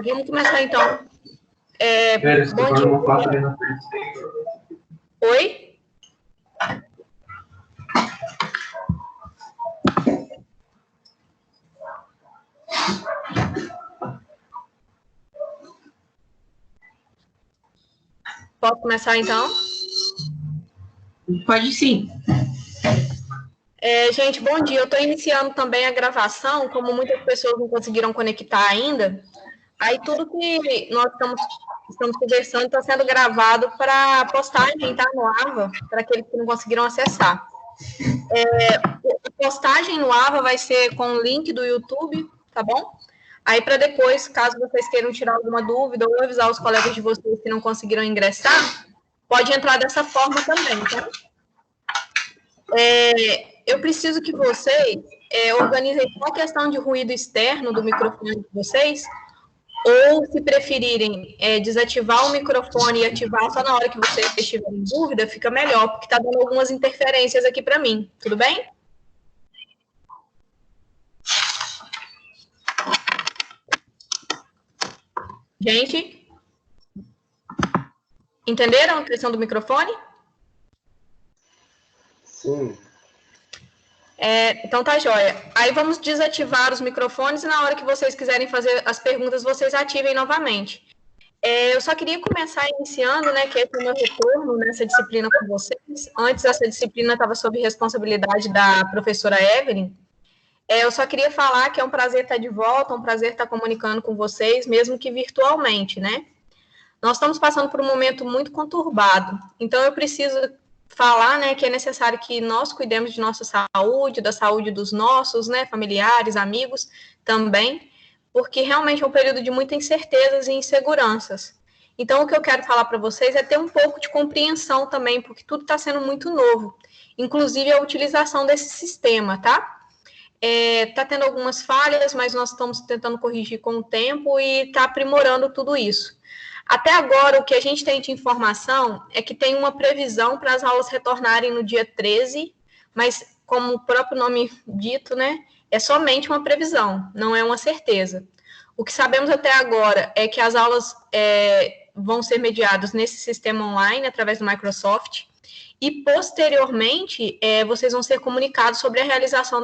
Vamos começar então. Bom dia. Uma foto ali na frente. Oi? Posso começar então? Pode sim. Gente, bom dia. Eu estou iniciando também a gravação, como muitas pessoas não conseguiram conectar ainda. Aí tudo que nós estamos conversando está sendo gravado para postagem, tá? No AVA, para aqueles que não conseguiram acessar. A postagem no AVA vai ser com o link do YouTube, tá bom? Aí para depois, caso vocês queiram tirar alguma dúvida ou avisar os colegas de vocês que não conseguiram ingressar, pode entrar dessa forma também, tá? Eu preciso que vocês organizem só a questão de ruído externo do microfone de vocês, ou, se preferirem, desativar o microfone e ativar só na hora que vocês estiverem em dúvida, fica melhor, porque está dando algumas interferências aqui para mim. Tudo bem? Gente? Entenderam a questão do microfone? Sim. Então tá joia. Aí vamos desativar os microfones e na hora que vocês quiserem fazer as perguntas, vocês ativem novamente. Eu só queria começar iniciando, né, que esse é o meu retorno nessa disciplina com vocês. Antes, essa disciplina estava sob responsabilidade da professora Evelyn. Eu só queria falar que é um prazer estar de volta, um prazer estar comunicando com vocês, mesmo que virtualmente, né? Nós estamos passando por um momento muito conturbado, então eu preciso falar, né, que é necessário que nós cuidemos de nossa saúde, da saúde dos nossos, né, familiares, amigos também, porque realmente é um período de muitas incertezas e inseguranças. Então, o que eu quero falar para vocês é ter um pouco de compreensão também, porque tudo está sendo muito novo, inclusive a utilização desse sistema, tá? Está tendo algumas falhas, mas nós estamos tentando corrigir com o tempo e está aprimorando tudo isso. Até agora, o que a gente tem de informação é que tem uma previsão para as aulas retornarem no dia 13, mas, como o próprio nome dito, né, é somente uma previsão, não é uma certeza. O que sabemos até agora é que as aulas vão ser mediadas nesse sistema online, através do Microsoft, e, posteriormente, vocês vão ser comunicados sobre a realização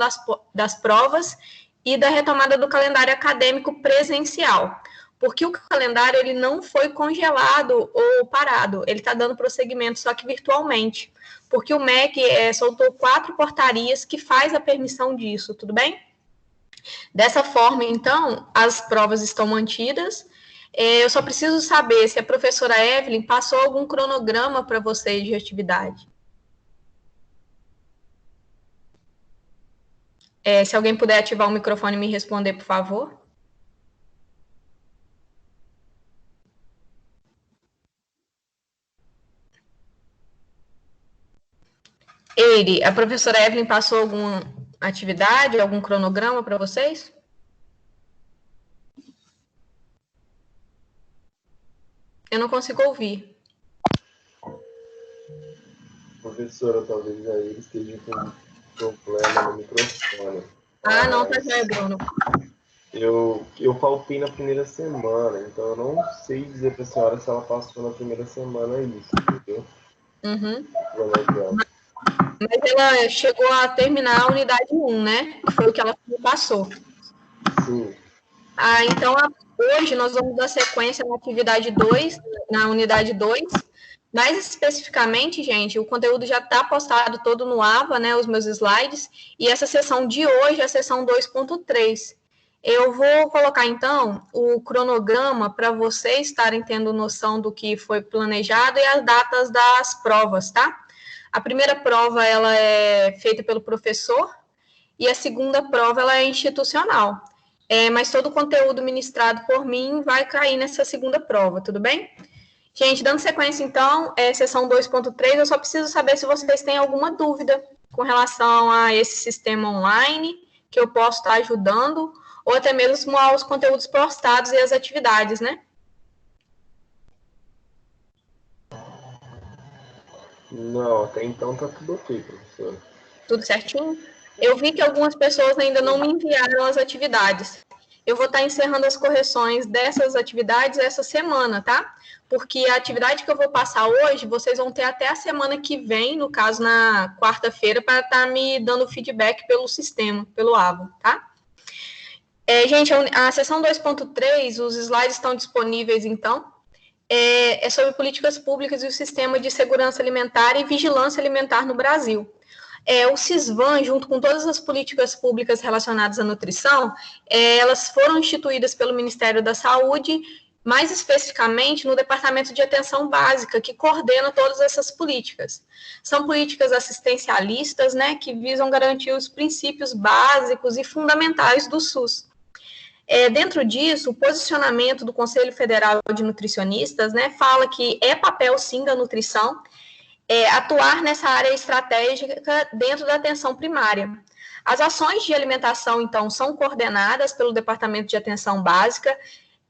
das provas e da retomada do calendário acadêmico presencial. Porque o calendário ele não foi congelado ou parado, ele está dando prosseguimento, só que virtualmente. Porque o MEC soltou 4 portarias que faz a permissão disso, tudo bem? Dessa forma, então, as provas estão mantidas. Eu só preciso saber se a professora Evelyn passou algum cronograma para vocês de atividade. Se alguém puder ativar o microfone e me responder, por favor. Eire, a professora Evelyn passou alguma atividade, algum cronograma para vocês? Eu não consigo ouvir. Professora, talvez aí ele esteja com problema no microfone. Não, tá joia, Bruno. Eu faltei na primeira semana, então eu não sei dizer para a senhora se ela passou na primeira semana isso, entendeu? Uhum. Mas ela chegou a terminar a unidade 1, né? Que foi o que ela passou. Sim. Então, hoje nós vamos dar sequência na atividade 2, na unidade 2. Mais especificamente, gente, o conteúdo já está postado todo no AVA, né, os meus slides, e essa sessão de hoje é a sessão 2.3. Eu vou colocar, então, o cronograma para vocês estarem tendo noção do que foi planejado e as datas das provas, tá? A primeira prova, ela é feita pelo professor, e a segunda prova, ela é institucional. Mas todo o conteúdo ministrado por mim vai cair nessa segunda prova, tudo bem? Gente, dando sequência, então, sessão 2.3, eu só preciso saber se vocês têm alguma dúvida com relação a esse sistema online, que eu posso estar ajudando, ou até mesmo aos conteúdos postados e as atividades, né? Não, até então tá tudo ok, professora. Tudo certinho? Eu vi que algumas pessoas ainda não me enviaram as atividades. eu vou estar encerrando as correções dessas atividades essa semana, tá? Porque a atividade que eu vou passar hoje, vocês vão ter até a semana que vem, no caso, na quarta-feira, para estar me dando feedback pelo sistema, pelo AVO, tá? Gente, a seção 2.3, os slides estão disponíveis, então, é sobre políticas públicas e o sistema de segurança alimentar e vigilância alimentar no Brasil. O CISVAN, junto com todas as políticas públicas relacionadas à nutrição, elas foram instituídas pelo Ministério da Saúde, mais especificamente no Departamento de Atenção Básica, que coordena todas essas políticas. São políticas assistencialistas, né, que visam garantir os princípios básicos e fundamentais do SUS. Dentro disso, o posicionamento do Conselho Federal de Nutricionistas, né, fala que é papel, sim, da nutrição, atuar nessa área estratégica dentro da atenção primária. As ações de alimentação, então, são coordenadas pelo Departamento de Atenção Básica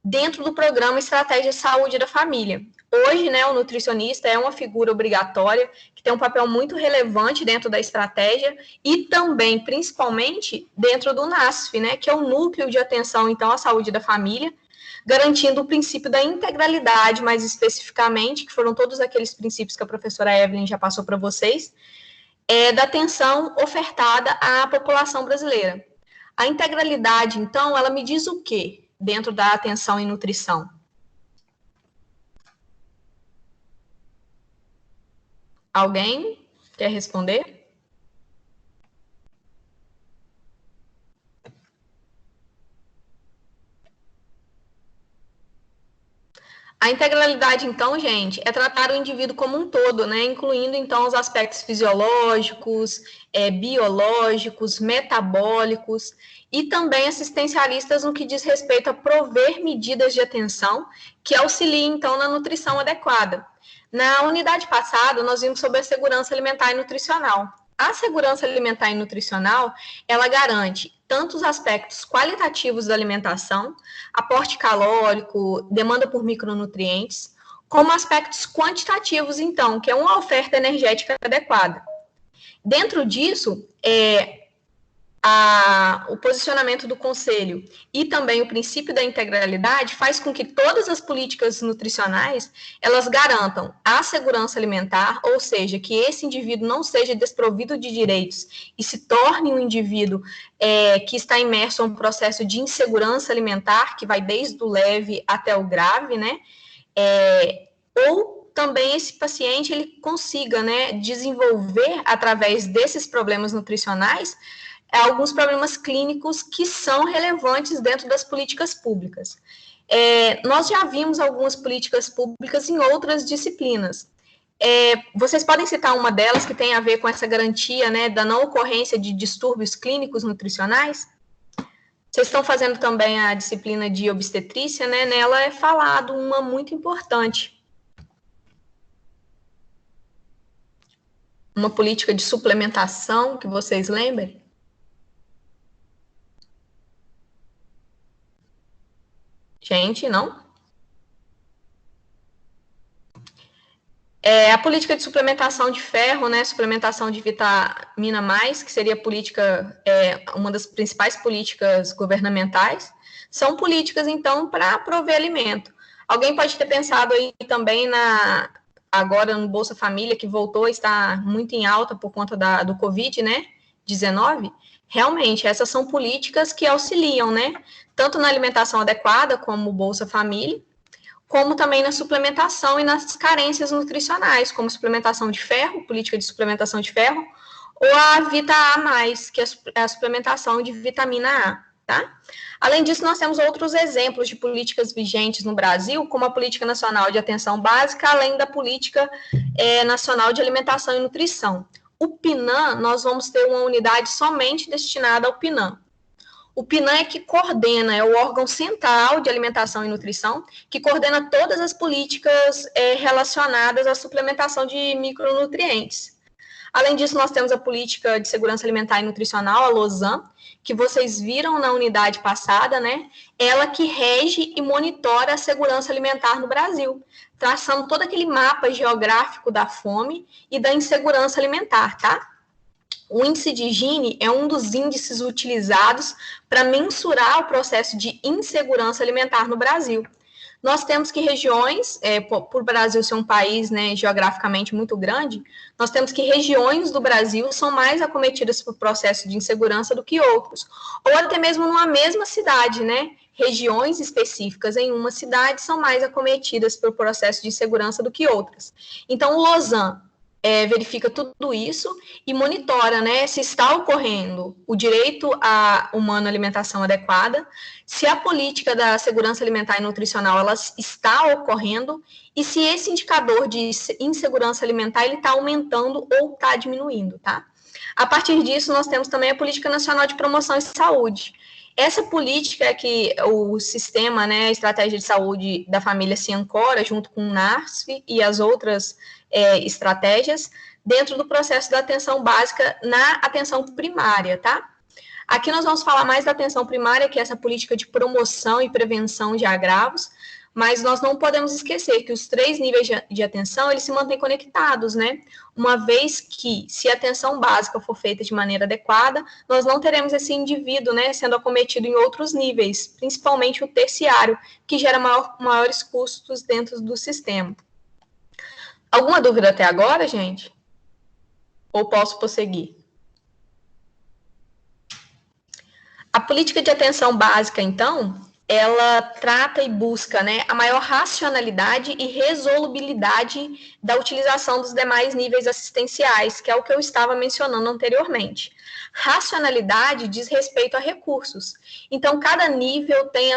dentro do programa Estratégia de Saúde da Família. Hoje, né, o nutricionista é uma figura obrigatória, que tem um papel muito relevante dentro da estratégia e também, principalmente, dentro do NASF, né, que é o Núcleo de Atenção, então, à Saúde da Família, garantindo o princípio da integralidade, mais especificamente, que foram todos aqueles princípios que a professora Evelyn já passou para vocês, da atenção ofertada à população brasileira. A integralidade, então, ela me diz o quê dentro da atenção em nutrição? Alguém quer responder? A integralidade, então, gente, é tratar o indivíduo como um todo, né? Incluindo, então, os aspectos fisiológicos, biológicos, metabólicos e também assistencialistas no que diz respeito a prover medidas de atenção que auxiliem, então, na nutrição adequada. Na unidade passada, nós vimos sobre a segurança alimentar e nutricional. A segurança alimentar e nutricional, ela garante tanto os aspectos qualitativos da alimentação, aporte calórico, demanda por micronutrientes, como aspectos quantitativos, então, que é uma oferta energética adequada. Dentro disso, o posicionamento do Conselho e também o princípio da integralidade faz com que todas as políticas nutricionais, elas garantam a segurança alimentar, ou seja, que esse indivíduo não seja desprovido de direitos e se torne um indivíduo que está imerso a um processo de insegurança alimentar, que vai desde o leve até o grave, né? Ou também esse paciente ele consiga, né, desenvolver, através desses problemas nutricionais, alguns problemas clínicos que são relevantes dentro das políticas públicas. Nós já vimos algumas políticas públicas em outras disciplinas. Vocês podem citar uma delas que tem a ver com essa garantia, né, da não ocorrência de distúrbios clínicos nutricionais? Vocês estão fazendo também a disciplina de obstetrícia, né? Nela é falado uma muito importante. Uma política de suplementação, que vocês lembrem? Gente, não? A política de suplementação de ferro, né, suplementação de vitamina mais, que seria a política, uma das principais políticas governamentais, são políticas, então, para prover alimento. Alguém pode ter pensado aí também agora no Bolsa Família, que voltou a estar muito em alta por conta do Covid, né, 19. Realmente, essas são políticas que auxiliam, né, tanto na alimentação adequada, como o Bolsa Família, como também na suplementação e nas carências nutricionais, como suplementação de ferro, política de suplementação de ferro, ou a Vita A+, que é a suplementação de vitamina A, tá? Além disso, nós temos outros exemplos de políticas vigentes no Brasil, como a Política Nacional de Atenção Básica, além da Política Nacional de Alimentação e Nutrição. O PNAM, nós vamos ter uma unidade somente destinada ao PNAM. O PNAM é que coordena, é o órgão central de alimentação e nutrição, que coordena todas as políticas relacionadas à suplementação de micronutrientes. Além disso, nós temos a Política de Segurança Alimentar e Nutricional, a LOSAN, que vocês viram na unidade passada, né? Ela que rege e monitora a segurança alimentar no Brasil, traçando todo aquele mapa geográfico da fome e da insegurança alimentar, tá? O índice de Gini é um dos índices utilizados para mensurar o processo de insegurança alimentar no Brasil. Nós temos que regiões, por o Brasil ser um país, né, geograficamente muito grande, nós temos que regiões do Brasil são mais acometidas por processo de insegurança do que outros. Ou até mesmo numa mesma cidade, né? Regiões específicas em uma cidade são mais acometidas pelo processo de insegurança do que outras. Então, o Lausanne verifica tudo isso e monitora, né, se está ocorrendo o direito à humana alimentação adequada, se a política da segurança alimentar e nutricional ela está ocorrendo e se esse indicador de insegurança alimentar ele está aumentando ou está diminuindo, tá? A partir disso, nós temos também a Política Nacional de Promoção e Saúde. Essa política é que o sistema, né, a estratégia de saúde da família se ancora junto com o NARSF e as outras estratégias dentro do processo da atenção básica na atenção primária, tá? Aqui nós vamos falar mais da atenção primária, que é essa política de promoção e prevenção de agravos, mas nós não podemos esquecer que os 3 níveis de atenção, eles se mantêm conectados, né? Uma vez que, se a atenção básica for feita de maneira adequada, nós não teremos esse indivíduo, né, sendo acometido em outros níveis, principalmente o terciário, que gera maiores custos dentro do sistema. Alguma dúvida até agora, gente? Ou posso prosseguir? A política de atenção básica, então, ela trata e busca, né, a maior racionalidade e resolubilidade da utilização dos demais níveis assistenciais, que é o que eu estava mencionando anteriormente. Racionalidade diz respeito a recursos. Então, cada nível tem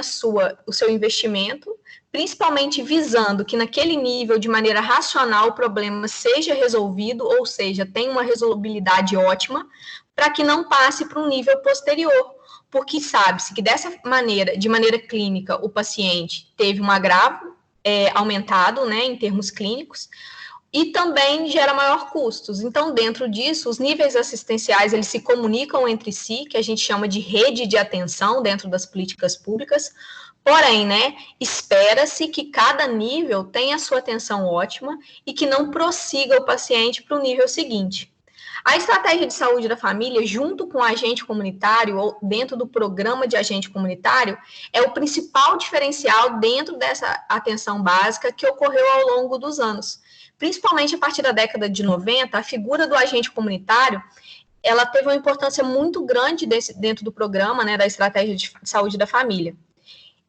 o seu investimento, principalmente visando que naquele nível, de maneira racional, o problema seja resolvido, ou seja, tenha uma resolubilidade ótima, para que não passe para um nível posterior, porque sabe-se que dessa maneira, de maneira clínica, o paciente teve um agravo aumentado, né, em termos clínicos, e também gera maior custos. Então, dentro disso, os níveis assistenciais, eles se comunicam entre si, que a gente chama de rede de atenção dentro das políticas públicas. Porém, né, espera-se que cada nível tenha a sua atenção ótima e que não prossiga o paciente para o nível seguinte. A estratégia de saúde da família, junto com o agente comunitário, ou dentro do programa de agente comunitário, é o principal diferencial dentro dessa atenção básica que ocorreu ao longo dos anos. Principalmente a partir da década de 90, a figura do agente comunitário, ela teve uma importância muito grande dentro do programa, né, da estratégia de saúde da família.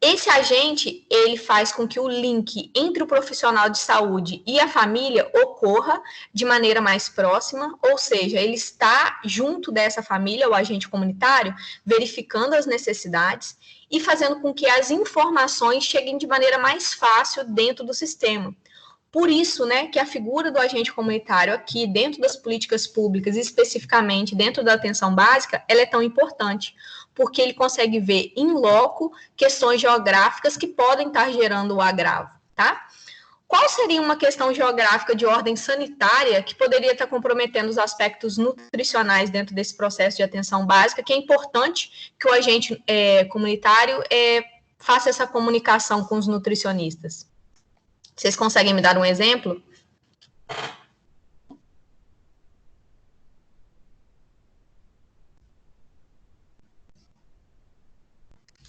Esse agente, ele faz com que o link entre o profissional de saúde e a família ocorra de maneira mais próxima, ou seja, ele está junto dessa família, o agente comunitário, verificando as necessidades e fazendo com que as informações cheguem de maneira mais fácil dentro do sistema. Por isso, né, que a figura do agente comunitário aqui, dentro das políticas públicas, especificamente dentro da atenção básica, ela é tão importante, porque ele consegue ver em loco questões geográficas que podem estar gerando o agravo, tá? Qual seria uma questão geográfica de ordem sanitária que poderia estar comprometendo os aspectos nutricionais dentro desse processo de atenção básica, que é importante que o agente comunitário faça essa comunicação com os nutricionistas? Vocês conseguem me dar um exemplo?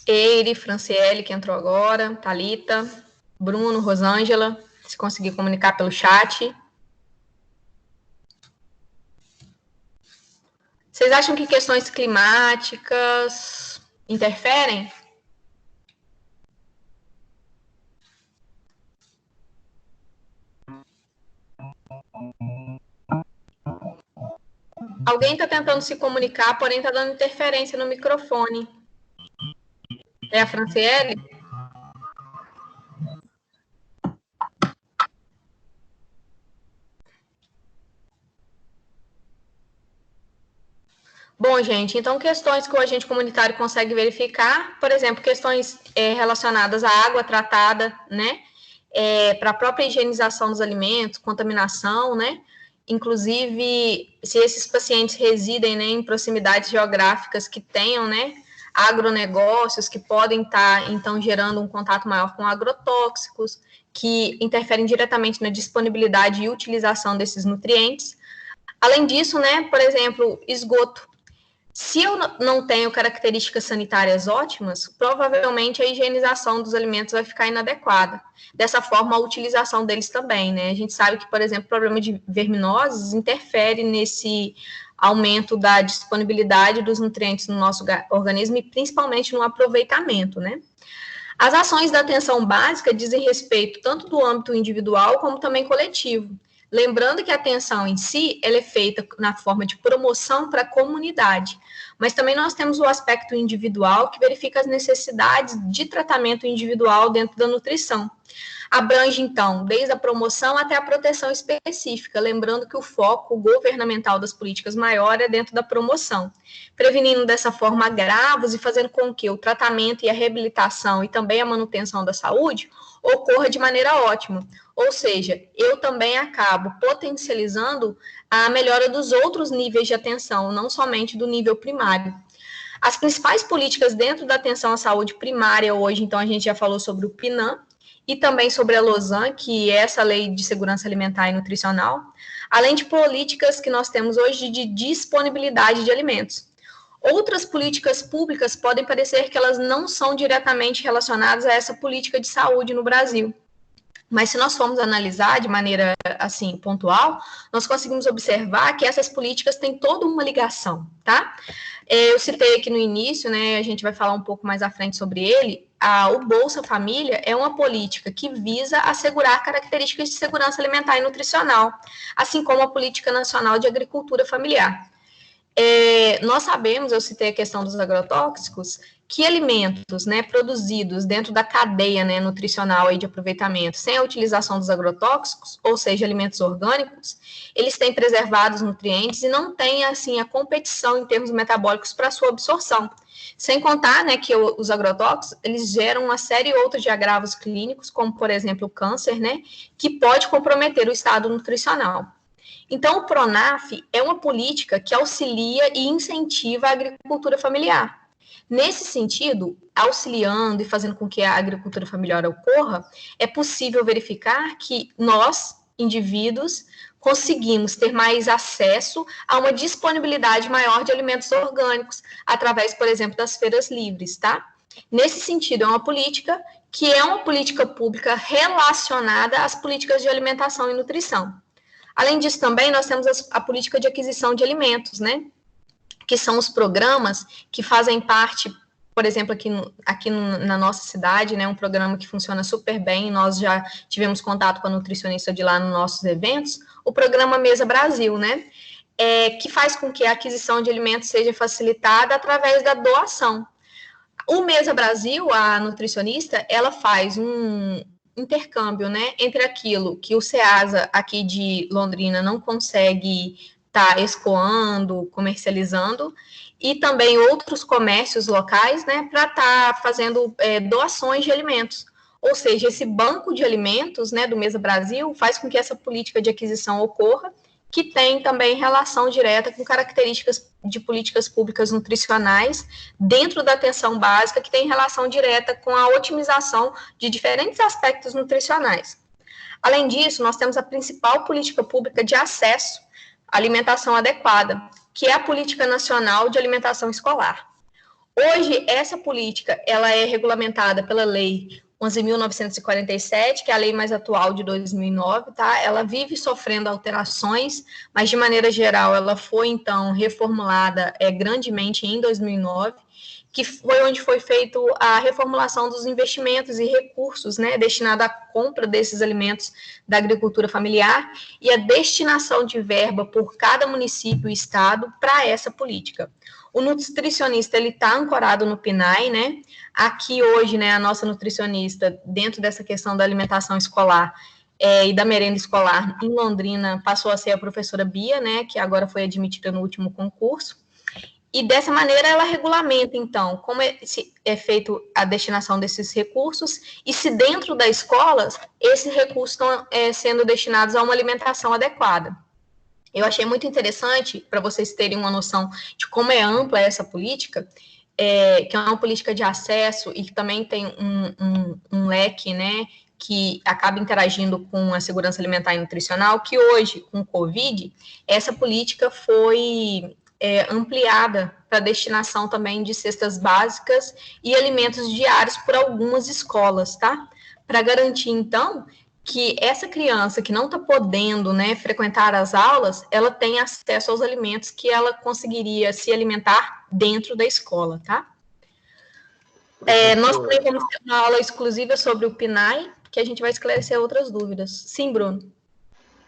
Eire, Franciele, que entrou agora, Thalita, Bruno, Rosângela, se conseguir comunicar pelo chat. Vocês acham que questões climáticas interferem? Alguém está tentando se comunicar, porém está dando interferência no microfone. É a Franciele? Bom, gente, então questões que o agente comunitário consegue verificar, por exemplo, questões relacionadas à água tratada, né, para a própria higienização dos alimentos, contaminação, né, inclusive se esses pacientes residem, né, em proximidades geográficas que tenham, né, agronegócios que podem estar, então, gerando um contato maior com agrotóxicos, que interferem diretamente na disponibilidade e utilização desses nutrientes. Além disso, né, por exemplo, esgoto. Se eu não tenho características sanitárias ótimas, provavelmente a higienização dos alimentos vai ficar inadequada. Dessa forma, a utilização deles também, né? A gente sabe que, por exemplo, o problema de verminoses interfere nesse aumento da disponibilidade dos nutrientes no nosso organismo e principalmente no aproveitamento, né? As ações da atenção básica dizem respeito tanto do âmbito individual como também coletivo. Lembrando que a atenção em si, ela é feita na forma de promoção para a comunidade, mas também nós temos o aspecto individual, que verifica as necessidades de tratamento individual dentro da nutrição. Abrange, então, desde a promoção até a proteção específica, lembrando que o foco governamental das políticas maior é dentro da promoção, prevenindo dessa forma agravos e fazendo com que o tratamento e a reabilitação e também a manutenção da saúde ocorra de maneira ótima. Ou seja, eu também acabo potencializando a melhora dos outros níveis de atenção, não somente do nível primário. As principais políticas dentro da atenção à saúde primária hoje, então a gente já falou sobre o PNAM e também sobre a LOSAN, que é essa Lei de Segurança Alimentar e Nutricional, além de políticas que nós temos hoje de disponibilidade de alimentos. Outras políticas públicas podem parecer que elas não são diretamente relacionadas a essa política de saúde no Brasil. Mas se nós formos analisar de maneira, assim, pontual, nós conseguimos observar que essas políticas têm toda uma ligação, tá? Eu citei aqui no início, né, a gente vai falar um pouco mais à frente sobre ele, o Bolsa Família é uma política que visa assegurar características de segurança alimentar e nutricional, assim como a Política Nacional de Agricultura Familiar. Nós sabemos, eu citei a questão dos agrotóxicos, que alimentos, né, produzidos dentro da cadeia, né, nutricional aí de aproveitamento, sem a utilização dos agrotóxicos, ou seja, alimentos orgânicos, eles têm preservados nutrientes e não têm, assim, a competição em termos metabólicos para sua absorção. Sem contar, né, que os agrotóxicos, eles geram uma série outra de agravos clínicos, como, por exemplo, o câncer, né, que pode comprometer o estado nutricional. Então, o PRONAF é uma política que auxilia e incentiva a agricultura familiar. Nesse sentido, auxiliando e fazendo com que a agricultura familiar ocorra, é possível verificar que nós, indivíduos, conseguimos ter mais acesso a uma disponibilidade maior de alimentos orgânicos, através, por exemplo, das feiras livres, tá? Nesse sentido, é uma política que é uma política pública relacionada às políticas de alimentação e nutrição. Além disso, também, nós temos a política de aquisição de alimentos, né? Que são os programas que fazem parte, por exemplo, aqui na nossa cidade, né? Um programa que funciona super bem, nós já tivemos contato com a nutricionista de lá nos nossos eventos, o programa Mesa Brasil, né? Que faz com que a aquisição de alimentos seja facilitada através da doação. O Mesa Brasil, a nutricionista, ela faz um intercâmbio, né, entre aquilo que o SEASA aqui de Londrina não consegue estar escoando, comercializando, e também outros comércios locais, né, para estar fazendo doações de alimentos. Ou seja, esse banco de alimentos, né, do Mesa Brasil faz com que essa política de aquisição ocorra, que tem também relação direta com características de políticas públicas nutricionais dentro da atenção básica, que tem relação direta com a otimização de diferentes aspectos nutricionais. Além disso, nós temos a principal política pública de acesso à alimentação adequada, que é a Política Nacional de Alimentação Escolar. Hoje, essa política ela é regulamentada pela Lei 11.947, que é a lei mais atual de 2009, tá? Ela vive sofrendo alterações, mas de maneira geral ela foi então reformulada grandemente em 2009, que foi onde foi feita a reformulação dos investimentos e recursos, né, destinado à compra desses alimentos da agricultura familiar e a destinação de verba por cada município e estado para essa política. O nutricionista, ele está ancorado no PNAE, né? Aqui hoje, né, a nossa nutricionista, dentro dessa questão da alimentação escolar e da merenda escolar em Londrina, passou a ser a professora Bia, né, que agora foi admitida no último concurso. E dessa maneira ela regulamenta, então, como é feito a destinação desses recursos e se dentro da escola esses recursos estão sendo destinados a uma alimentação adequada. Eu achei muito interessante, para vocês terem uma noção de como é ampla essa política, que é uma política de acesso e que também tem um leque, né, que acaba interagindo com a segurança alimentar e nutricional, que hoje, com o Covid, essa política foi ampliada para destinação também de cestas básicas e alimentos diários por algumas escolas, tá? Para garantir, então, que essa criança que não está podendo, né, frequentar as aulas, ela tem acesso aos alimentos que ela conseguiria se alimentar dentro da escola, tá? Nós também vamos ter uma aula exclusiva sobre o PNAE, que a gente vai esclarecer outras dúvidas. Sim, Bruno?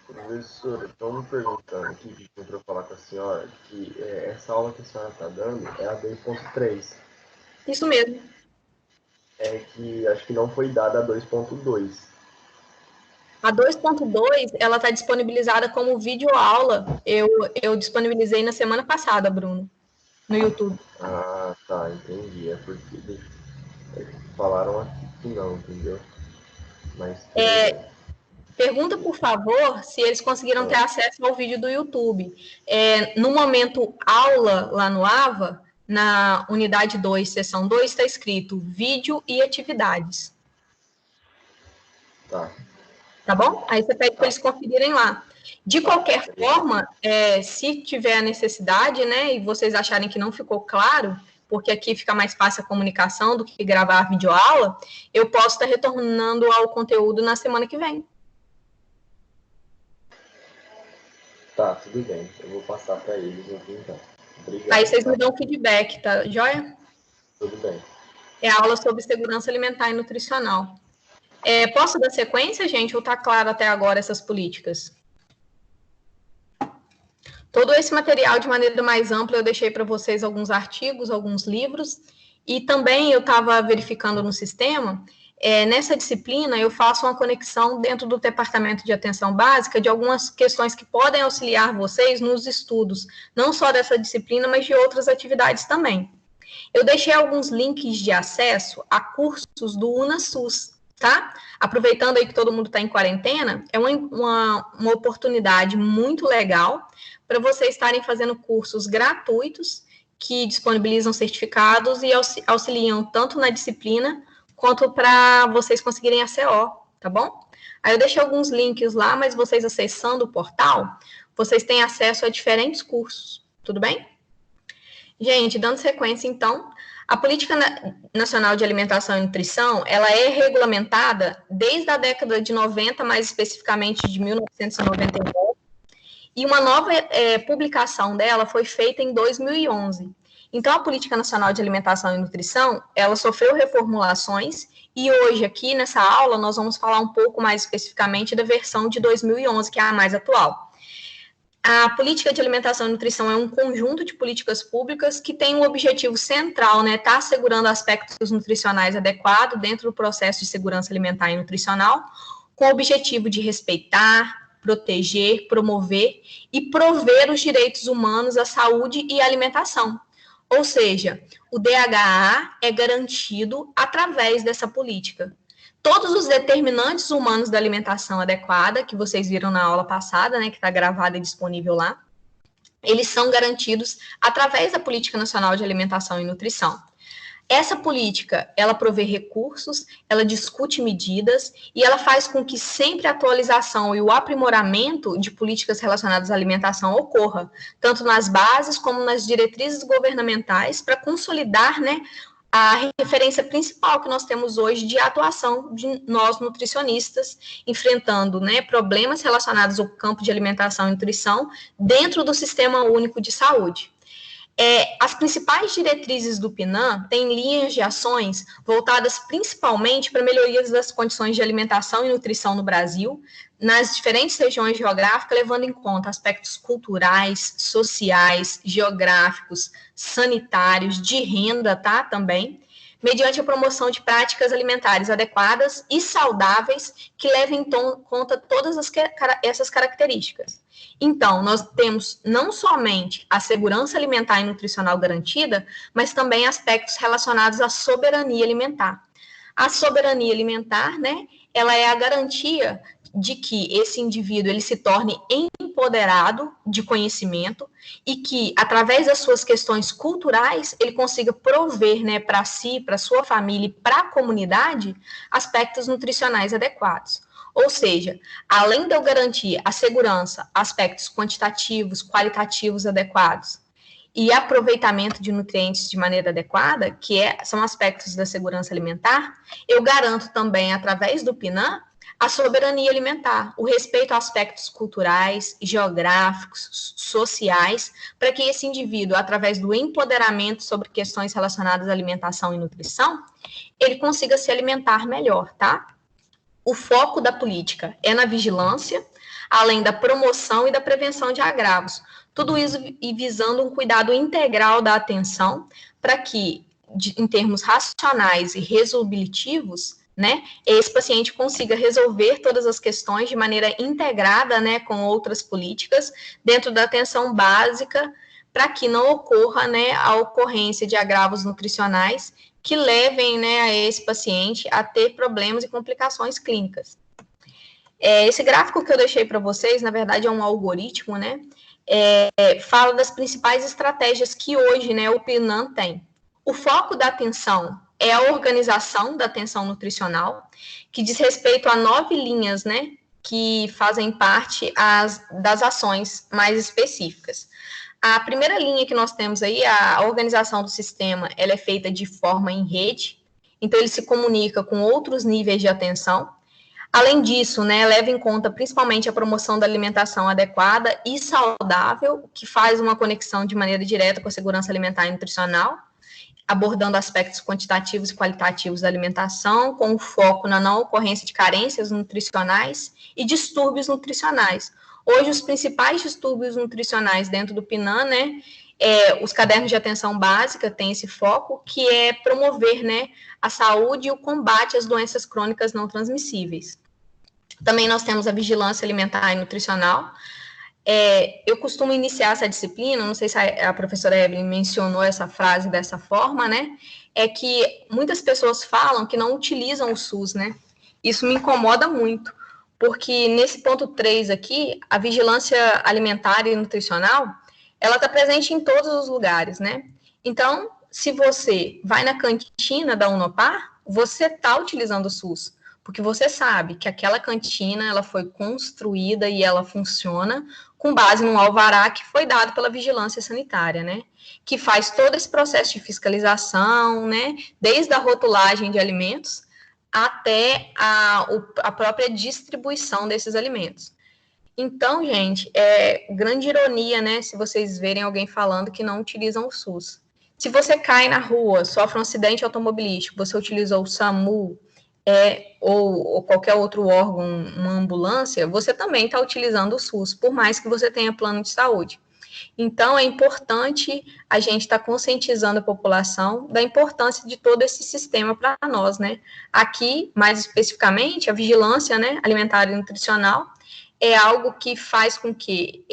Professora, estão me perguntando aqui, que para falar com a senhora, que essa aula que a senhora está dando é a 2.3. Isso mesmo. É que acho que não foi dada a 2.2. A 2.2, ela está disponibilizada como videoaula. Eu disponibilizei na semana passada, Bruno, no YouTube. Ah, tá, entendi. É porque falaram aqui que não, entendeu? Mas pergunta, por favor, se eles conseguiram ter acesso ao vídeo do YouTube. No momento aula, lá no AVA, na unidade 2, seção 2, está escrito vídeo e atividades. Tá. Tá bom? Aí você pede para eles conferirem lá. De qualquer forma, se tiver a necessidade, né, e vocês acharem que não ficou claro, porque aqui fica mais fácil a comunicação do que gravar a videoaula, eu posso estar retornando ao conteúdo na semana que vem. Tá, tudo bem. Eu vou passar para eles aqui, então. Obrigado. Aí vocês me dão feedback, tá? Joia? Tudo bem. É a aula sobre segurança alimentar e nutricional. Posso dar sequência, gente, ou tá claro até agora essas políticas? Todo esse material, de maneira mais ampla, eu deixei para vocês alguns artigos, alguns livros, e também eu estava verificando no sistema, nessa disciplina eu faço uma conexão dentro do Departamento de Atenção Básica de algumas questões que podem auxiliar vocês nos estudos, não só dessa disciplina, mas de outras atividades também. Eu deixei alguns links de acesso a cursos do UnaSUS, tá? Aproveitando aí que todo mundo está em quarentena, é uma oportunidade muito legal para vocês estarem fazendo cursos gratuitos que disponibilizam certificados e auxiliam tanto na disciplina quanto para vocês conseguirem a CO, tá bom? Aí eu deixei alguns links lá, mas vocês acessando o portal, vocês têm acesso a diferentes cursos, tudo bem? Gente, dando sequência, então, a Política Nacional de Alimentação e Nutrição, ela é regulamentada desde a década de 90, mais especificamente de 1999, e uma nova publicação dela foi feita em 2011. Então, a Política Nacional de Alimentação e Nutrição, ela sofreu reformulações, e hoje, aqui nessa aula, nós vamos falar um pouco mais especificamente da versão de 2011, que é a mais atual. A política de alimentação e nutrição é um conjunto de políticas públicas que tem um objetivo central, né, tá assegurando aspectos nutricionais adequados dentro do processo de segurança alimentar e nutricional, com o objetivo de respeitar, proteger, promover e prover os direitos humanos à saúde e à alimentação. Ou seja, o DHA é garantido através dessa política. Todos os determinantes humanos da alimentação adequada, que vocês viram na aula passada, né, que está gravada e disponível lá, eles são garantidos através da Política Nacional de Alimentação e Nutrição. Essa política, ela provê recursos, ela discute medidas e ela faz com que sempre a atualização e o aprimoramento de políticas relacionadas à alimentação ocorra, tanto nas bases como nas diretrizes governamentais, para consolidar, né, a referência principal que nós temos hoje de atuação de nós nutricionistas, enfrentando, né, problemas relacionados ao campo de alimentação e nutrição dentro do Sistema Único de Saúde. As principais diretrizes do PNAM têm linhas de ações voltadas principalmente para melhorias das condições de alimentação e nutrição no Brasil, nas diferentes regiões geográficas, levando em conta aspectos culturais, sociais, geográficos, sanitários, de renda, tá, também, mediante a promoção de práticas alimentares adequadas e saudáveis que levem em conta todas essas características. Então, nós temos não somente a segurança alimentar e nutricional garantida, mas também aspectos relacionados à soberania alimentar. A soberania alimentar, né, ela é a garantia de que esse indivíduo ele se torne empoderado de conhecimento e que, através das suas questões culturais, ele consiga prover, né, para si, para sua família e para a comunidade, aspectos nutricionais adequados. Ou seja, além de eu garantir a segurança, aspectos quantitativos, qualitativos adequados, e aproveitamento de nutrientes de maneira adequada, que são aspectos da segurança alimentar, eu garanto também, através do PNAE, a soberania alimentar, o respeito a aspectos culturais, geográficos, sociais, para que esse indivíduo, através do empoderamento sobre questões relacionadas à alimentação e nutrição, ele consiga se alimentar melhor, tá? O foco da política é na vigilância, além da promoção e da prevenção de agravos. Tudo isso visando um cuidado integral da atenção para que, em termos racionais e resolutivos, né, esse paciente consiga resolver todas as questões de maneira integrada, né, com outras políticas, dentro da atenção básica, para que não ocorra, né, a ocorrência de agravos nutricionais que levem, né, a esse paciente a ter problemas e complicações clínicas. Esse gráfico que eu deixei para vocês, na verdade, é um algoritmo, né, fala das principais estratégias que hoje, né, o PNAE tem. O foco da atenção é a organização da atenção nutricional, que diz respeito a 9 linhas, né, que fazem parte das ações mais específicas. A primeira linha que nós temos aí, a organização do sistema, ela é feita de forma em rede, então ele se comunica com outros níveis de atenção. Além disso, né, leva em conta principalmente a promoção da alimentação adequada e saudável, que faz uma conexão de maneira direta com a segurança alimentar e nutricional, abordando aspectos quantitativos e qualitativos da alimentação, com foco na não ocorrência de carências nutricionais e distúrbios nutricionais. Hoje, os principais distúrbios nutricionais dentro do PNAE, né, os cadernos de atenção básica têm esse foco, que é promover, né, a saúde e o combate às doenças crônicas não transmissíveis. Também nós temos a vigilância alimentar e nutricional. Eu costumo iniciar essa disciplina, não sei se a professora Evelyn mencionou essa frase dessa forma, né, é que muitas pessoas falam que não utilizam o SUS, né, isso me incomoda muito, porque nesse ponto 3 aqui, a vigilância alimentar e nutricional, ela está presente em todos os lugares, né, então, se você vai na cantina da Unopar, você está utilizando o SUS, porque você sabe que aquela cantina ela foi construída e ela funciona com base num alvará que foi dado pela vigilância sanitária, né? Que faz todo esse processo de fiscalização, né? Desde a rotulagem de alimentos até a própria distribuição desses alimentos. Então, gente, é grande ironia, né? Se vocês verem alguém falando que não utilizam o SUS. Se você cai na rua, sofre um acidente automobilístico, você utilizou o SAMU, ou qualquer outro órgão, uma ambulância, você também está utilizando o SUS, por mais que você tenha plano de saúde. Então, é importante a gente estar conscientizando a população da importância de todo esse sistema para nós, né? Aqui, mais especificamente, a vigilância, né, alimentar e nutricional é algo que faz com que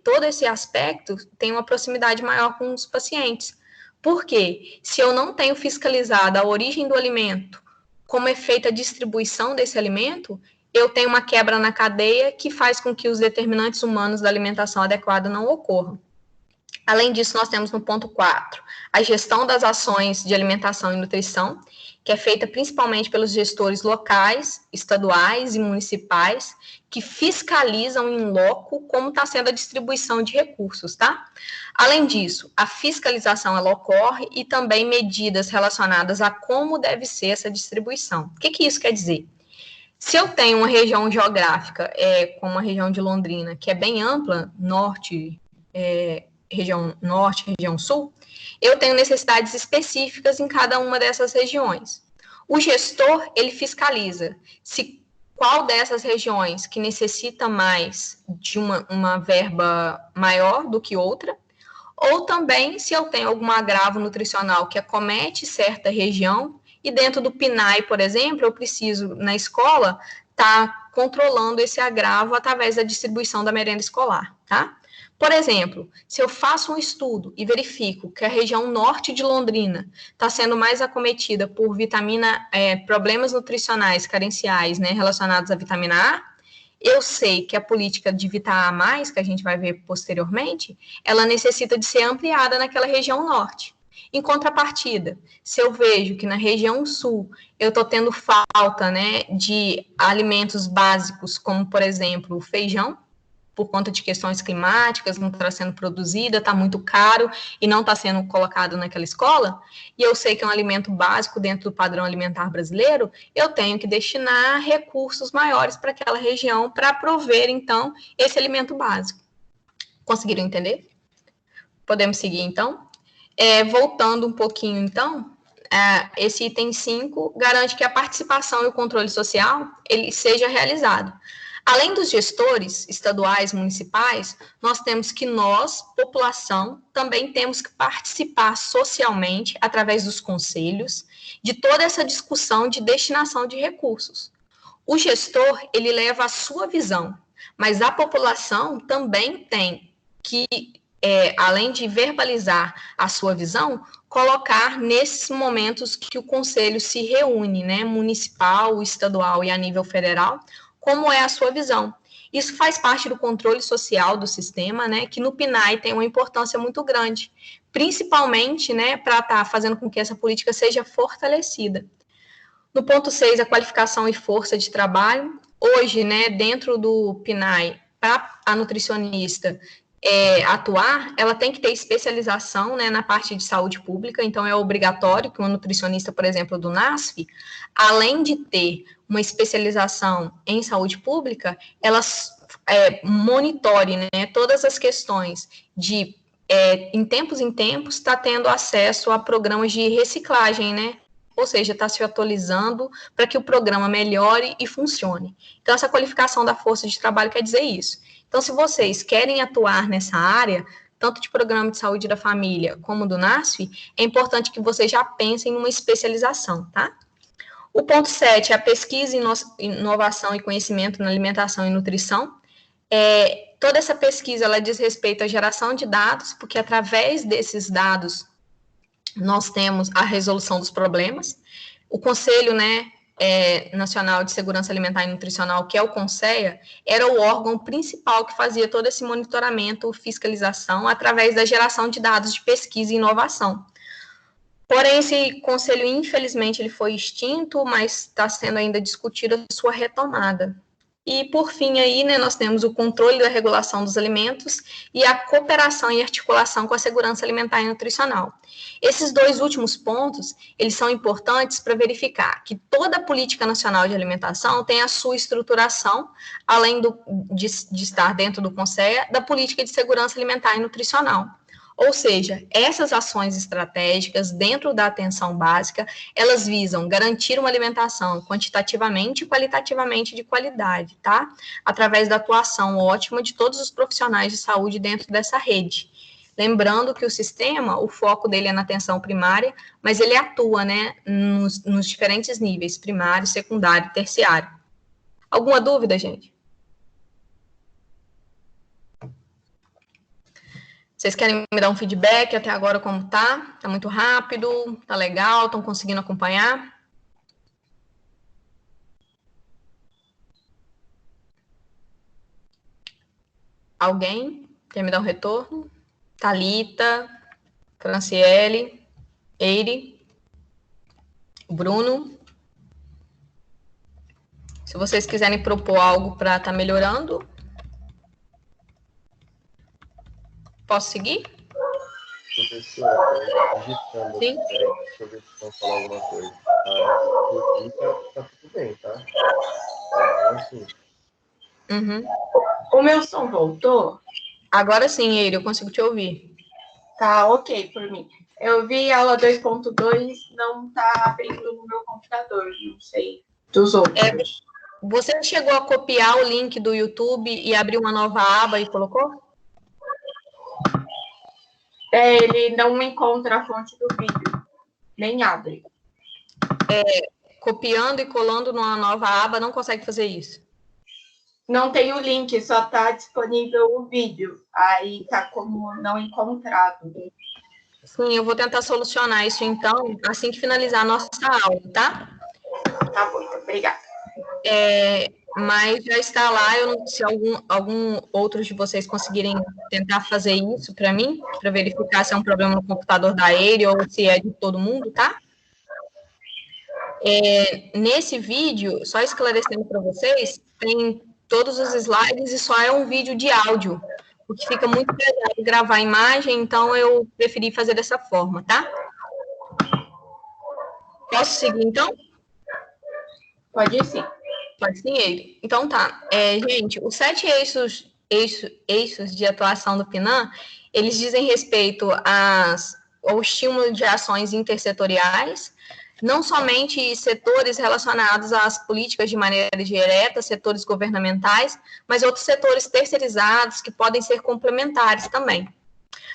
todo esse aspecto tenha uma proximidade maior com os pacientes. Por quê? Se eu não tenho fiscalizado a origem do alimento, como é feita a distribuição desse alimento, eu tenho uma quebra na cadeia que faz com que os determinantes humanos da alimentação adequada não ocorram. Além disso, nós temos no ponto 4, a gestão das ações de alimentação e nutrição, que é feita principalmente pelos gestores locais, estaduais e municipais, que fiscalizam em loco como está sendo a distribuição de recursos, tá? Além disso, a fiscalização ela ocorre e também medidas relacionadas a como deve ser essa distribuição. O que isso quer dizer? Se eu tenho uma região geográfica, como a região de Londrina, que é bem ampla, região norte, região sul, eu tenho necessidades específicas em cada uma dessas regiões. O gestor, ele fiscaliza se qual dessas regiões que necessita mais de uma verba maior do que outra, ou também se eu tenho algum agravo nutricional que acomete certa região, e dentro do PNAE, por exemplo, eu preciso, na escola, estar controlando esse agravo através da distribuição da merenda escolar, tá? Por exemplo, se eu faço um estudo e verifico que a região norte de Londrina está sendo mais acometida por problemas nutricionais carenciais, né, relacionados à vitamina A, Eu sei que a política de Vita A+, que a gente vai ver posteriormente, ela necessita de ser ampliada naquela região norte. Em contrapartida, se eu vejo que na região sul eu estou tendo falta, né, de alimentos básicos, como, por exemplo, o feijão, por conta de questões climáticas, não está sendo produzida, está muito caro e não está sendo colocado naquela escola, e eu sei que é um alimento básico dentro do padrão alimentar brasileiro, eu tenho que destinar recursos maiores para aquela região para prover, então, esse alimento básico. Conseguiram entender? Podemos seguir, então? Voltando um pouquinho, então, esse item 5 garante que a participação e o controle social ele seja realizado. Além dos gestores estaduais, municipais, nós temos que nós, população, também temos que participar socialmente, através dos conselhos, de toda essa discussão de destinação de recursos. O gestor, ele leva a sua visão, mas a população também tem que, além de verbalizar a sua visão, colocar nesses momentos que o conselho se reúne, né, municipal, estadual e a nível federal, como é a sua visão. Isso faz parte do controle social do sistema, né, que no PNAE tem uma importância muito grande, principalmente, né, para estar fazendo com que essa política seja fortalecida. No ponto 6, a qualificação e força de trabalho. Hoje, né, dentro do PNAE, para a nutricionista atuar, ela tem que ter especialização, né, na parte de saúde pública, então é obrigatório que uma nutricionista, por exemplo, do NASF, além de ter uma especialização em saúde pública, ela monitore, né, todas as questões de, em tempos, está tendo acesso a programas de reciclagem, né, ou seja, está se atualizando para que o programa melhore e funcione. Então, essa qualificação da força de trabalho quer dizer isso. Então, se vocês querem atuar nessa área, tanto de programa de saúde da família como do NASF, é importante que vocês já pensem numa especialização, tá? O ponto 7 é a pesquisa, inovação e conhecimento na alimentação e nutrição. Toda essa pesquisa, ela diz respeito à geração de dados, porque através desses dados, nós temos a resolução dos problemas. O Conselho, né, Nacional de Segurança Alimentar e Nutricional, que é o CONSEA, era o órgão principal que fazia todo esse monitoramento, fiscalização, através da geração de dados de pesquisa e inovação. Porém, esse conselho, infelizmente, ele foi extinto, mas está sendo ainda discutida a sua retomada. E, por fim, aí, né, nós temos o controle da regulação dos alimentos e a cooperação e articulação com a segurança alimentar e nutricional. Esses dois últimos pontos, eles são importantes para verificar que toda a política nacional de alimentação tem a sua estruturação, além de estar dentro do CONSEA, da política de segurança alimentar e nutricional. Ou seja, essas ações estratégicas dentro da atenção básica, elas visam garantir uma alimentação quantitativamente e qualitativamente de qualidade, tá? Através da atuação ótima de todos os profissionais de saúde dentro dessa rede. Lembrando que o sistema, o foco dele é na atenção primária, mas ele atua, né, nos diferentes níveis, primário, secundário e terciário. Alguma dúvida, gente? Vocês querem me dar um feedback até agora como tá? Tá muito rápido? Tá legal? Estão conseguindo acompanhar? Alguém quer me dar um retorno? Thalita, Franciele, Eire, Bruno. Se vocês quiserem propor algo para estar melhorando, posso seguir? Professor, digitando. Sim. Deixa eu ver se vão falar alguma coisa. Tá tudo bem, tá? Assim. Uhum. O meu som voltou? Agora sim, Eire, eu consigo te ouvir. Tá ok por mim. Eu vi aula 2.2, não tá abrindo no meu computador, não sei dos outros. Você chegou a copiar o link do YouTube e abrir uma nova aba e colocou? Ele não encontra a fonte do vídeo, nem abre. Copiando e colando numa nova aba, não consegue fazer isso? Não tem o link, só tá disponível o vídeo. Aí tá como não encontrado. Sim, eu vou tentar solucionar isso então, assim que finalizar a nossa aula, tá? Tá bom, obrigada. mas já está lá. Eu não sei se algum outro de vocês conseguirem tentar fazer isso para mim, para verificar se é um problema no computador da Eire ou se é de todo mundo, tá? Nesse vídeo, só esclarecendo para vocês, tem todos os slides e só é um vídeo de áudio, porque fica muito pesado gravar a imagem, então eu preferi fazer dessa forma, tá? Posso seguir, então? Pode ir, sim. Pode sim, ele. Então tá. Gente, os 7 eixos de atuação do PNAM, eles dizem respeito ao estímulo de ações intersetoriais, não somente setores relacionados às políticas de maneira direta, setores governamentais, mas outros setores terceirizados que podem ser complementares também.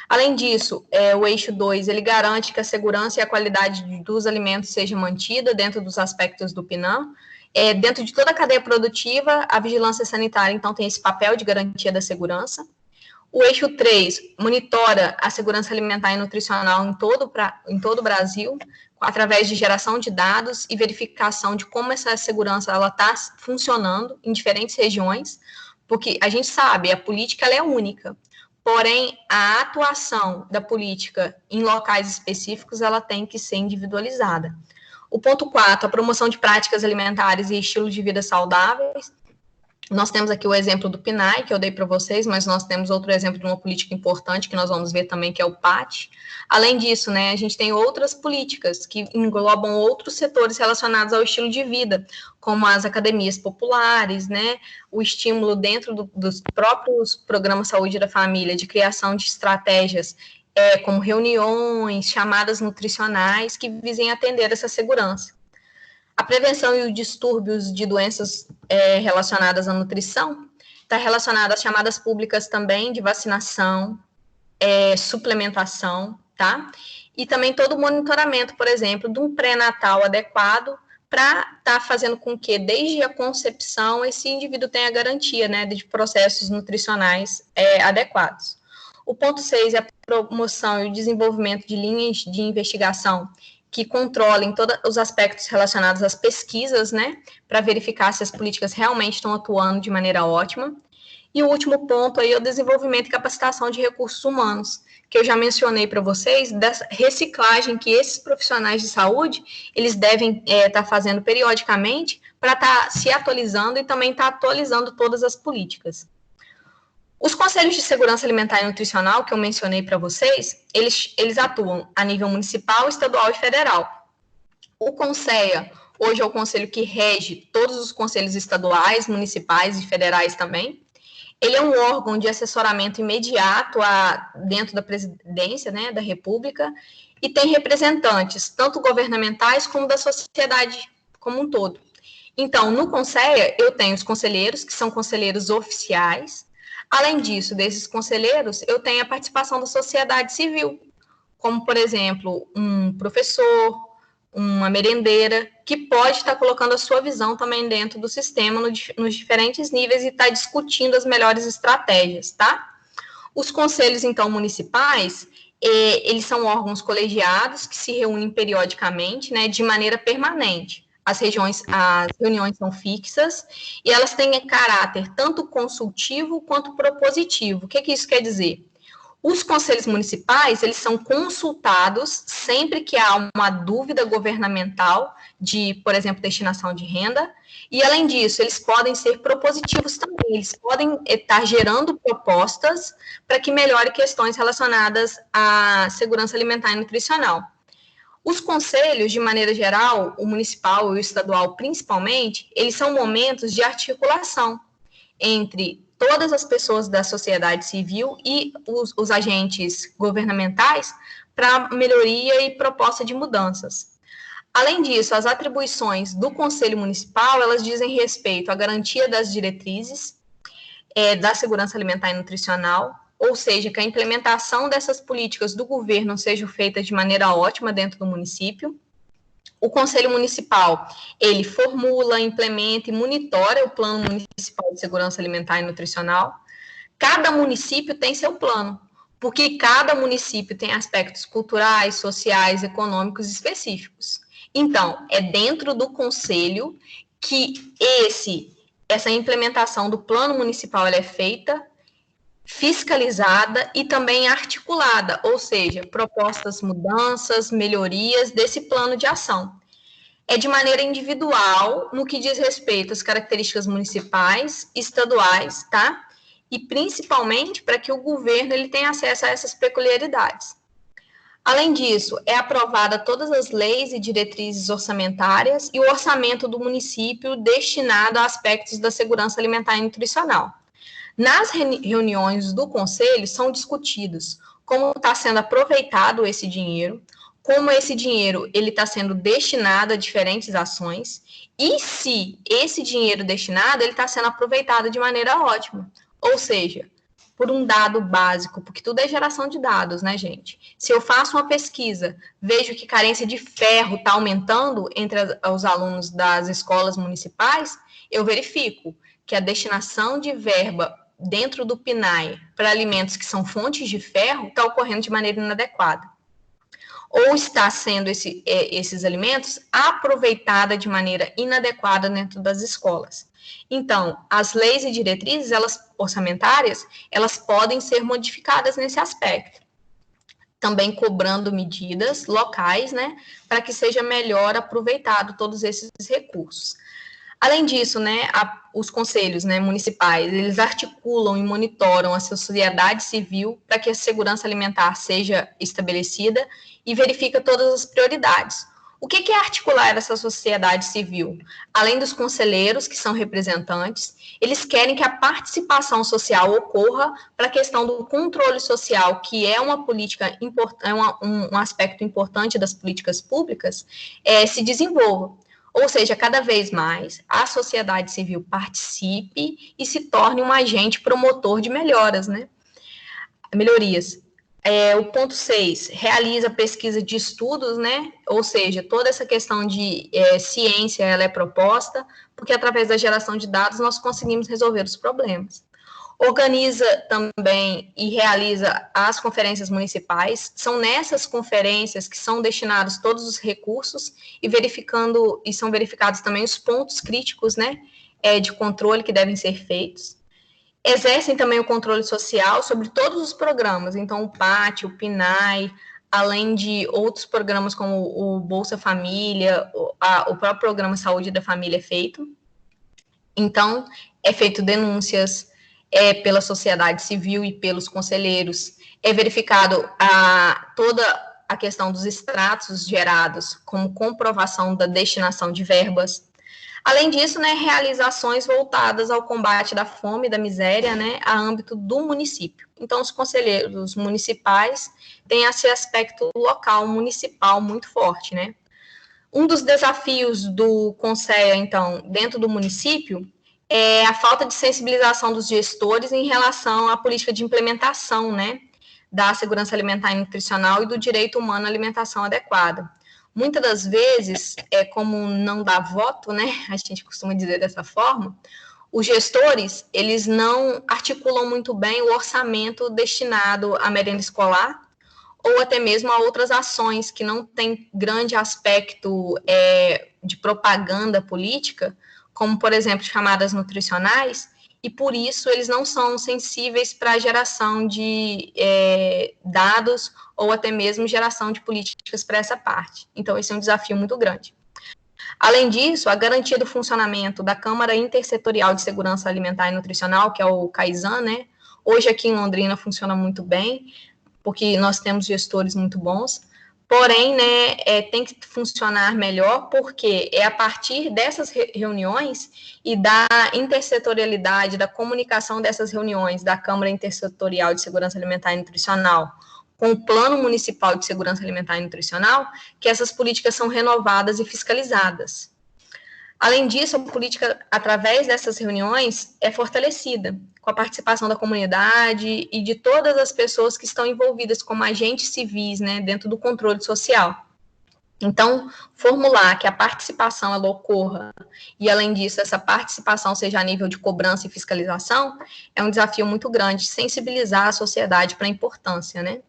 Além disso, o eixo 2, ele garante que a segurança e a qualidade dos alimentos seja mantida dentro dos aspectos do PNAM. Dentro de toda a cadeia produtiva, a vigilância sanitária, então, tem esse papel de garantia da segurança. O eixo 3 monitora a segurança alimentar e nutricional em todo o Brasil, através de geração de dados e verificação de como essa segurança está funcionando em diferentes regiões, porque a gente sabe, a política ela é única, porém, a atuação da política em locais específicos, ela tem que ser individualizada. O ponto 4, a promoção de práticas alimentares e estilo de vida saudáveis. Nós temos aqui o exemplo do PNAE, que eu dei para vocês, mas nós temos outro exemplo de uma política importante, que nós vamos ver também, que é o PAT. Além disso, né, a gente tem outras políticas que englobam outros setores relacionados ao estilo de vida, como as academias populares, né, o estímulo dentro dos próprios programas Saúde da Família, de criação de estratégias como reuniões, chamadas nutricionais, que visem atender essa segurança. A prevenção e os distúrbios de doenças relacionadas à nutrição está relacionada às chamadas públicas também de vacinação, suplementação, tá? E também todo o monitoramento, por exemplo, de um pré-natal adequado para estar fazendo com que, desde a concepção, esse indivíduo tenha garantia, né, de processos nutricionais adequados. O ponto 6 é a promoção e o desenvolvimento de linhas de investigação que controlem todos os aspectos relacionados às pesquisas, né, para verificar se as políticas realmente estão atuando de maneira ótima. E o último ponto aí é o desenvolvimento e capacitação de recursos humanos, que eu já mencionei para vocês, dessa reciclagem que esses profissionais de saúde, eles devem estar fazendo periodicamente para estar se atualizando e também estar atualizando todas as políticas. Os conselhos de segurança alimentar e nutricional, que eu mencionei para vocês, eles atuam a nível municipal, estadual e federal. O CONSEA, hoje é o conselho que rege todos os conselhos estaduais, municipais e federais também. Ele é um órgão de assessoramento imediato dentro da presidência, né, da República, e tem representantes, tanto governamentais como da sociedade como um todo. Então, no CONSEA, eu tenho os conselheiros, que são conselheiros oficiais. Além disso, desses conselheiros, eu tenho a participação da sociedade civil, como, por exemplo, um professor, uma merendeira, que pode estar colocando a sua visão também dentro do sistema, nos diferentes níveis, e estar discutindo as melhores estratégias, tá? Os conselhos, então, municipais, eles são órgãos colegiados que se reúnem periodicamente, né, de maneira permanente. As reuniões são fixas e elas têm caráter tanto consultivo quanto propositivo. O que isso quer dizer? Os conselhos municipais, eles são consultados sempre que há uma dúvida governamental de, por exemplo, destinação de renda, e, além disso, eles podem ser propositivos também, eles podem estar gerando propostas para que melhore questões relacionadas à segurança alimentar e nutricional. Os conselhos, de maneira geral, o municipal e o estadual principalmente, eles são momentos de articulação entre todas as pessoas da sociedade civil e os agentes governamentais para melhoria e proposta de mudanças. Além disso, as atribuições do Conselho Municipal, elas dizem respeito à garantia das diretrizes da segurança alimentar e nutricional, ou seja, que a implementação dessas políticas do governo seja feita de maneira ótima dentro do município. O Conselho Municipal, ele formula, implementa e monitora o Plano Municipal de Segurança Alimentar e Nutricional. Cada município tem seu plano, porque cada município tem aspectos culturais, sociais, econômicos específicos. Então, é dentro do Conselho que essa implementação do plano municipal ela é feita, fiscalizada e também articulada, ou seja, propostas, mudanças, melhorias desse plano de ação. É de maneira individual, no que diz respeito às características municipais, estaduais, tá? E principalmente para que o governo ele tenha acesso a essas peculiaridades. Além disso, é aprovada todas as leis e diretrizes orçamentárias e o orçamento do município destinado a aspectos da segurança alimentar e nutricional. Nas reuniões do conselho são discutidos como está sendo aproveitado esse dinheiro, como esse dinheiro ele está sendo destinado a diferentes ações e se esse dinheiro destinado ele está sendo aproveitado de maneira ótima, ou seja, por um dado básico, porque tudo é geração de dados, né, gente? Se eu faço uma pesquisa, vejo que carência de ferro está aumentando entre os alunos das escolas municipais, eu verifico que a destinação de verba dentro do PNAE para alimentos que são fontes de ferro está ocorrendo de maneira inadequada. Ou está sendo esses alimentos aproveitados de maneira inadequada dentro das escolas. Então, as leis e diretrizes orçamentárias, elas podem ser modificadas nesse aspecto. Também cobrando medidas locais, né, para que seja melhor aproveitado todos esses recursos. Além disso, né, os conselhos, né, municipais, eles articulam e monitoram a sociedade civil para que a segurança alimentar seja estabelecida e verifica todas as prioridades. O que é articular essa sociedade civil? Além dos conselheiros, que são representantes, eles querem que a participação social ocorra para a questão do controle social, que é uma política um aspecto importante das políticas públicas, se desenvolva. Ou seja, cada vez mais a sociedade civil participe e se torne um agente promotor de melhorias. O ponto 6, realiza pesquisa de estudos, né? Ou seja, toda essa questão de ciência, ela é proposta, porque através da geração de dados nós conseguimos resolver os problemas. Organiza também e realiza as conferências municipais. São nessas conferências que são destinados todos os recursos e são verificados também os pontos críticos, né, de controle que devem ser feitos. Exercem também o controle social sobre todos os programas, então o PAT, o PNAE, além de outros programas como o Bolsa Família, o próprio Programa Saúde da Família é feito. Então, é feito denúncias pela sociedade civil e pelos conselheiros, é verificado toda a questão dos extratos gerados como comprovação da destinação de verbas. Além disso, né, realizações voltadas ao combate da fome e da miséria, né, a âmbito do município. Então, os conselheiros municipais têm esse aspecto local, municipal, muito forte, né. Um dos desafios do Conselho, então, dentro do município, é a falta de sensibilização dos gestores em relação à política de implementação, né, da segurança alimentar e nutricional e do direito humano à alimentação adequada. Muitas das vezes, como não dá voto, né, a gente costuma dizer dessa forma, os gestores, eles não articulam muito bem o orçamento destinado à merenda escolar ou até mesmo a outras ações que não têm grande aspecto de propaganda política, como, por exemplo, chamadas nutricionais, e por isso eles não são sensíveis para a geração de dados ou até mesmo geração de políticas para essa parte. Então, esse é um desafio muito grande. Além disso, a garantia do funcionamento da Câmara Intersetorial de Segurança Alimentar e Nutricional, que é o CAISAN, né? Hoje aqui em Londrina funciona muito bem, porque nós temos gestores muito bons. Porém, né, tem que funcionar melhor, porque é a partir dessas reuniões e da intersetorialidade, da comunicação dessas reuniões da Câmara Intersetorial de Segurança Alimentar e Nutricional com o Plano Municipal de Segurança Alimentar e Nutricional, que essas políticas são renovadas e fiscalizadas. Além disso, a política, através dessas reuniões, é fortalecida, com a participação da comunidade e de todas as pessoas que estão envolvidas como agentes civis, né, dentro do controle social. Então, formular que a participação ela ocorra e, além disso, essa participação seja a nível de cobrança e fiscalização, é um desafio muito grande, sensibilizar a sociedade para a importância, né?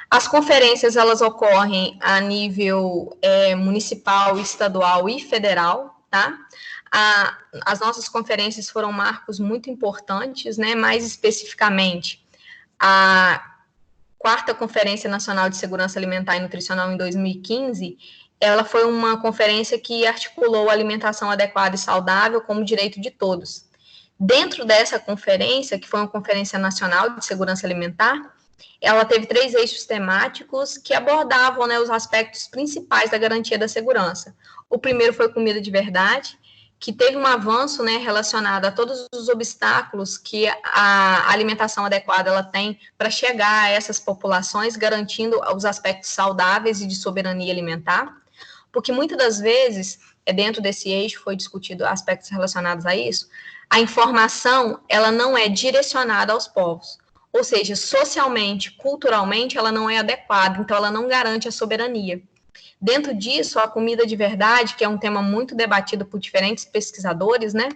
As conferências, elas ocorrem a nível municipal, estadual e federal. tá? As nossas conferências foram marcos muito importantes, né? Mais especificamente, a 4ª Conferência Nacional de Segurança Alimentar e Nutricional em 2015, ela foi uma conferência que articulou a alimentação adequada e saudável como direito de todos. Dentro dessa conferência, que foi uma conferência nacional de segurança alimentar, ela teve 3 eixos temáticos que abordavam, né, os aspectos principais da garantia da segurança. O primeiro foi comida de verdade, que teve um avanço, né, relacionado a todos os obstáculos que a alimentação adequada ela tem para chegar a essas populações, garantindo os aspectos saudáveis e de soberania alimentar, porque muitas das vezes, dentro desse eixo foi discutido aspectos relacionados a isso, a informação ela não é direcionada aos povos, ou seja, socialmente, culturalmente, ela não é adequada, então ela não garante a soberania. Dentro disso, a comida de verdade, que é um tema muito debatido por diferentes pesquisadores, né?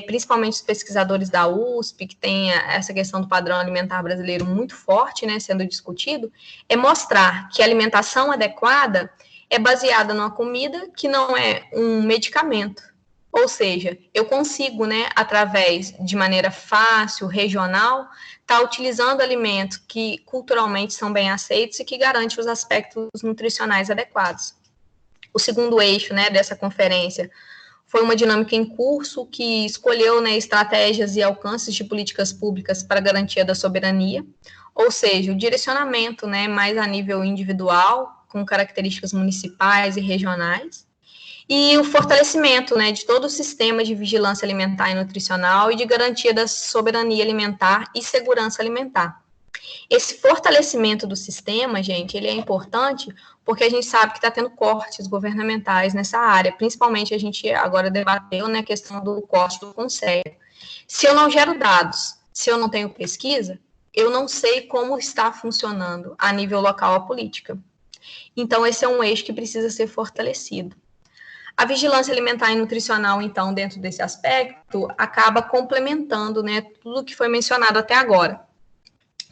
Principalmente os pesquisadores da USP, que tem essa questão do padrão alimentar brasileiro muito forte, né, sendo discutido, é mostrar que a alimentação adequada é baseada numa comida que não é um medicamento. Ou seja, eu consigo, né, através de maneira fácil, regional, estar utilizando alimentos que culturalmente são bem aceitos e que garantem os aspectos nutricionais adequados. O segundo eixo, né, dessa conferência foi uma dinâmica em curso que escolheu, né, estratégias e alcances de políticas públicas para a garantia da soberania, ou seja, o direcionamento, né, mais a nível individual, com características municipais e regionais, e o fortalecimento, né, de todo o sistema de vigilância alimentar e nutricional e de garantia da soberania alimentar e segurança alimentar. Esse fortalecimento do sistema, gente, ele é importante porque a gente sabe que está tendo cortes governamentais nessa área, principalmente a gente agora debateu, né, a questão do corte do Conselho. Se eu não gero dados, se eu não tenho pesquisa, eu não sei como está funcionando a nível local a política. Então, esse é um eixo que precisa ser fortalecido. A vigilância alimentar e nutricional, então, dentro desse aspecto, acaba complementando, né, tudo que foi mencionado até agora.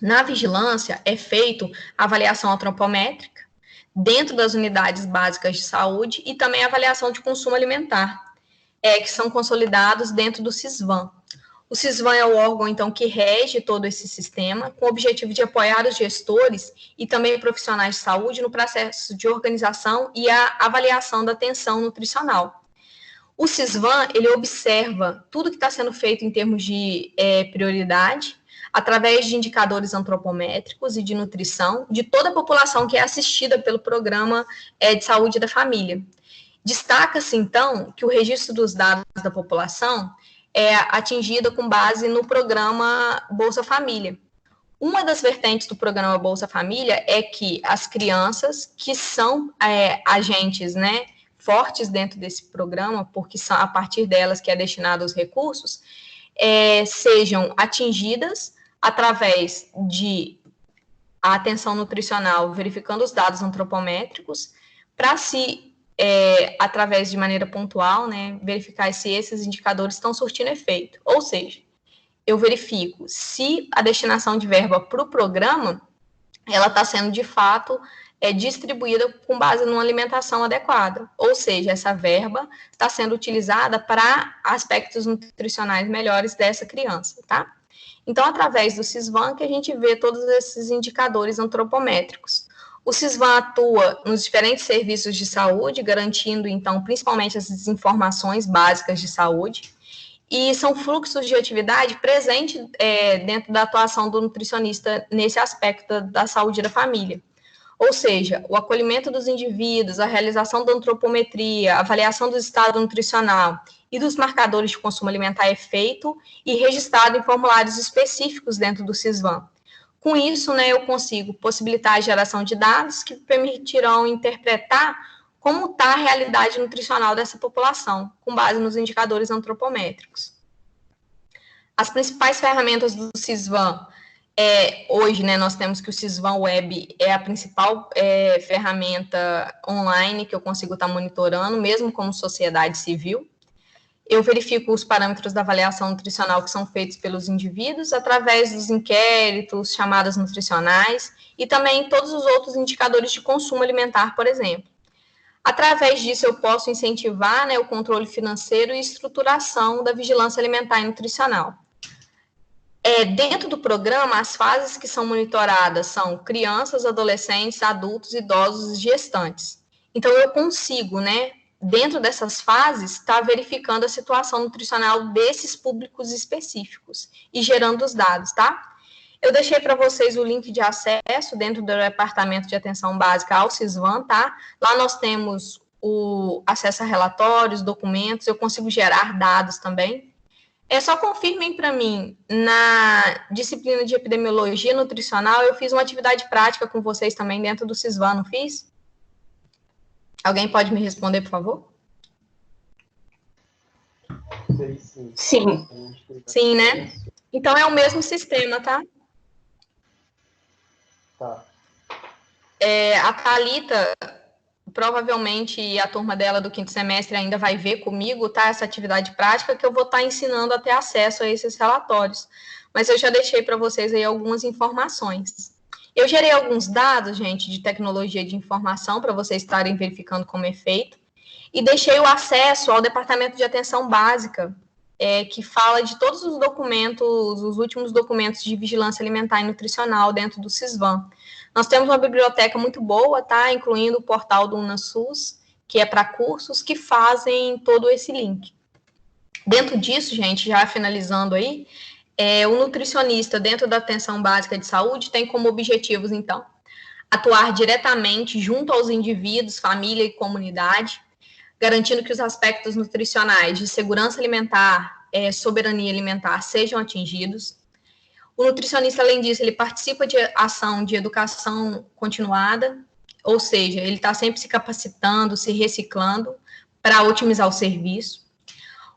Na vigilância, é feito a avaliação antropométrica dentro das unidades básicas de saúde e também a avaliação de consumo alimentar, que são consolidados dentro do CISVAM. O CISVAM é o órgão, então, que rege todo esse sistema, com o objetivo de apoiar os gestores e também profissionais de saúde no processo de organização e a avaliação da atenção nutricional. O CISVAM, ele observa tudo que está sendo feito em termos de prioridade, através de indicadores antropométricos e de nutrição, de toda a população que é assistida pelo programa de saúde da família. Destaca-se, então, que o registro dos dados da população é atingida com base no programa Bolsa Família. Uma das vertentes do programa Bolsa Família é que as crianças que são agentes, né, fortes dentro desse programa, porque são a partir delas que é destinado os recursos, sejam atingidas através de a atenção nutricional, verificando os dados antropométricos, para se através de maneira pontual, né, verificar se esses indicadores estão surtindo efeito. Ou seja, eu verifico se a destinação de verba para o programa, ela está sendo, de fato, distribuída com base numa alimentação adequada. Ou seja, essa verba está sendo utilizada para aspectos nutricionais melhores dessa criança, tá? Então, através do CISVAM, que a gente vê todos esses indicadores antropométricos. O CISVAM atua nos diferentes serviços de saúde, garantindo, então, principalmente essas informações básicas de saúde, e são fluxos de atividade presentes dentro da atuação do nutricionista nesse aspecto da saúde da família. Ou seja, o acolhimento dos indivíduos, a realização da antropometria, a avaliação do estado nutricional e dos marcadores de consumo alimentar é feito e registrado em formulários específicos dentro do CISVAM. Com isso, né, eu consigo possibilitar a geração de dados que permitirão interpretar como está a realidade nutricional dessa população, com base nos indicadores antropométricos. As principais ferramentas do CISVAM, hoje, né, nós temos que o CISVAM Web é a principal ferramenta online que eu consigo estar monitorando, mesmo como sociedade civil. Eu verifico os parâmetros da avaliação nutricional que são feitos pelos indivíduos através dos inquéritos, chamadas nutricionais e também todos os outros indicadores de consumo alimentar, por exemplo. Através disso, eu posso incentivar, né, o controle financeiro e estruturação da vigilância alimentar e nutricional. Dentro do programa, as fases que são monitoradas são crianças, adolescentes, adultos, idosos e gestantes. Então, eu consigo, né, dentro dessas fases, estar verificando a situação nutricional desses públicos específicos e gerando os dados, tá? Eu deixei para vocês o link de acesso dentro do Departamento de Atenção Básica ao CISVAN, tá? Lá nós temos o acesso a relatórios, documentos, eu consigo gerar dados também. Só confirmem para mim, na disciplina de epidemiologia nutricional, eu fiz uma atividade prática com vocês também dentro do CISVAN, não fiz? Alguém pode me responder, por favor? Sim. Sim, né? Então, é o mesmo sistema, tá? Tá. A Thalita, provavelmente, e a turma dela do 5º semestre ainda vai ver comigo, tá? Essa atividade prática que eu vou estar ensinando a ter acesso a esses relatórios. Mas eu já deixei para vocês aí algumas informações. Eu gerei alguns dados, gente, de tecnologia de informação para vocês estarem verificando como é feito. E deixei o acesso ao Departamento de Atenção Básica, que fala de todos os documentos, os últimos documentos de vigilância alimentar e nutricional dentro do CISVAN. Nós temos uma biblioteca muito boa, tá? Incluindo o portal do UnaSUS, que é para cursos que fazem todo esse link. Dentro disso, gente, já finalizando aí, o nutricionista dentro da atenção básica de saúde tem como objetivos, então, atuar diretamente junto aos indivíduos, família e comunidade, garantindo que os aspectos nutricionais de segurança alimentar, soberania alimentar sejam atingidos. O nutricionista, além disso, ele participa de ação de educação continuada, ou seja, ele está sempre se capacitando, se reciclando para otimizar o serviço.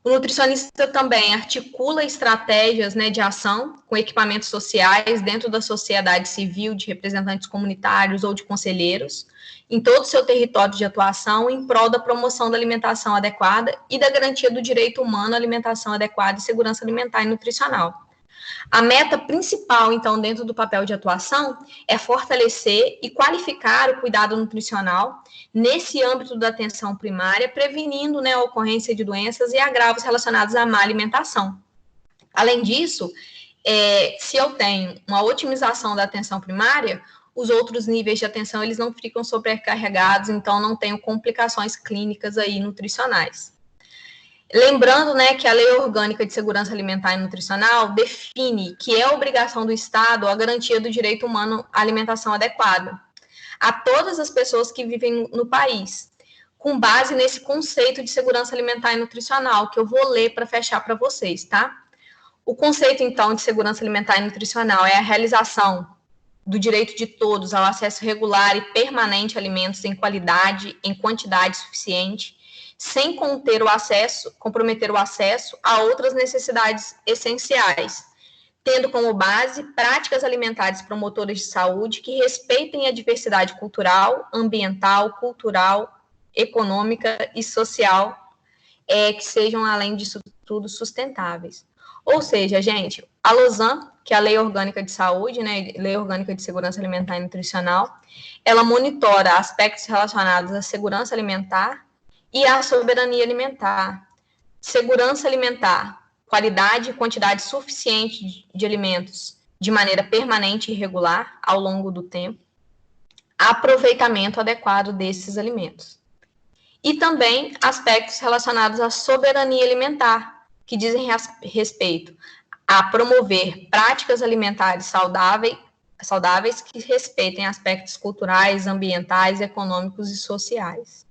O nutricionista também articula estratégias, né, de ação com equipamentos sociais dentro da sociedade civil, de representantes comunitários ou de conselheiros, em todo o seu território de atuação, em prol da promoção da alimentação adequada e da garantia do direito humano à alimentação adequada e segurança alimentar e nutricional. A meta principal, então, dentro do papel de atuação, é fortalecer e qualificar o cuidado nutricional nesse âmbito da atenção primária, prevenindo, né, a ocorrência de doenças e agravos relacionados à má alimentação. Além disso, se eu tenho uma otimização da atenção primária, os outros níveis de atenção eles não ficam sobrecarregados, então não tenho complicações clínicas aí nutricionais. Lembrando, né, que a Lei Orgânica de Segurança Alimentar e Nutricional define que é obrigação do Estado a garantia do direito humano à alimentação adequada a todas as pessoas que vivem no país, com base nesse conceito de segurança alimentar e nutricional, que eu vou ler para fechar para vocês, tá? O conceito, então, de segurança alimentar e nutricional é a realização do direito de todos ao acesso regular e permanente a alimentos em qualidade, em quantidade suficiente, sem comprometer o acesso a outras necessidades essenciais, tendo como base práticas alimentares promotoras de saúde que respeitem a diversidade cultural, ambiental, cultural, econômica e social, que sejam, além disso tudo, sustentáveis. Ou seja, gente, a LOSAN, que é a Lei Orgânica de Saúde, né, Lei Orgânica de Segurança Alimentar e Nutricional, ela monitora aspectos relacionados à segurança alimentar e à soberania alimentar. Segurança alimentar, qualidade e quantidade suficiente de alimentos de maneira permanente e regular ao longo do tempo, aproveitamento adequado desses alimentos. E também aspectos relacionados à soberania alimentar, que dizem respeito a promover práticas alimentares saudáveis que respeitem aspectos culturais, ambientais, econômicos e sociais.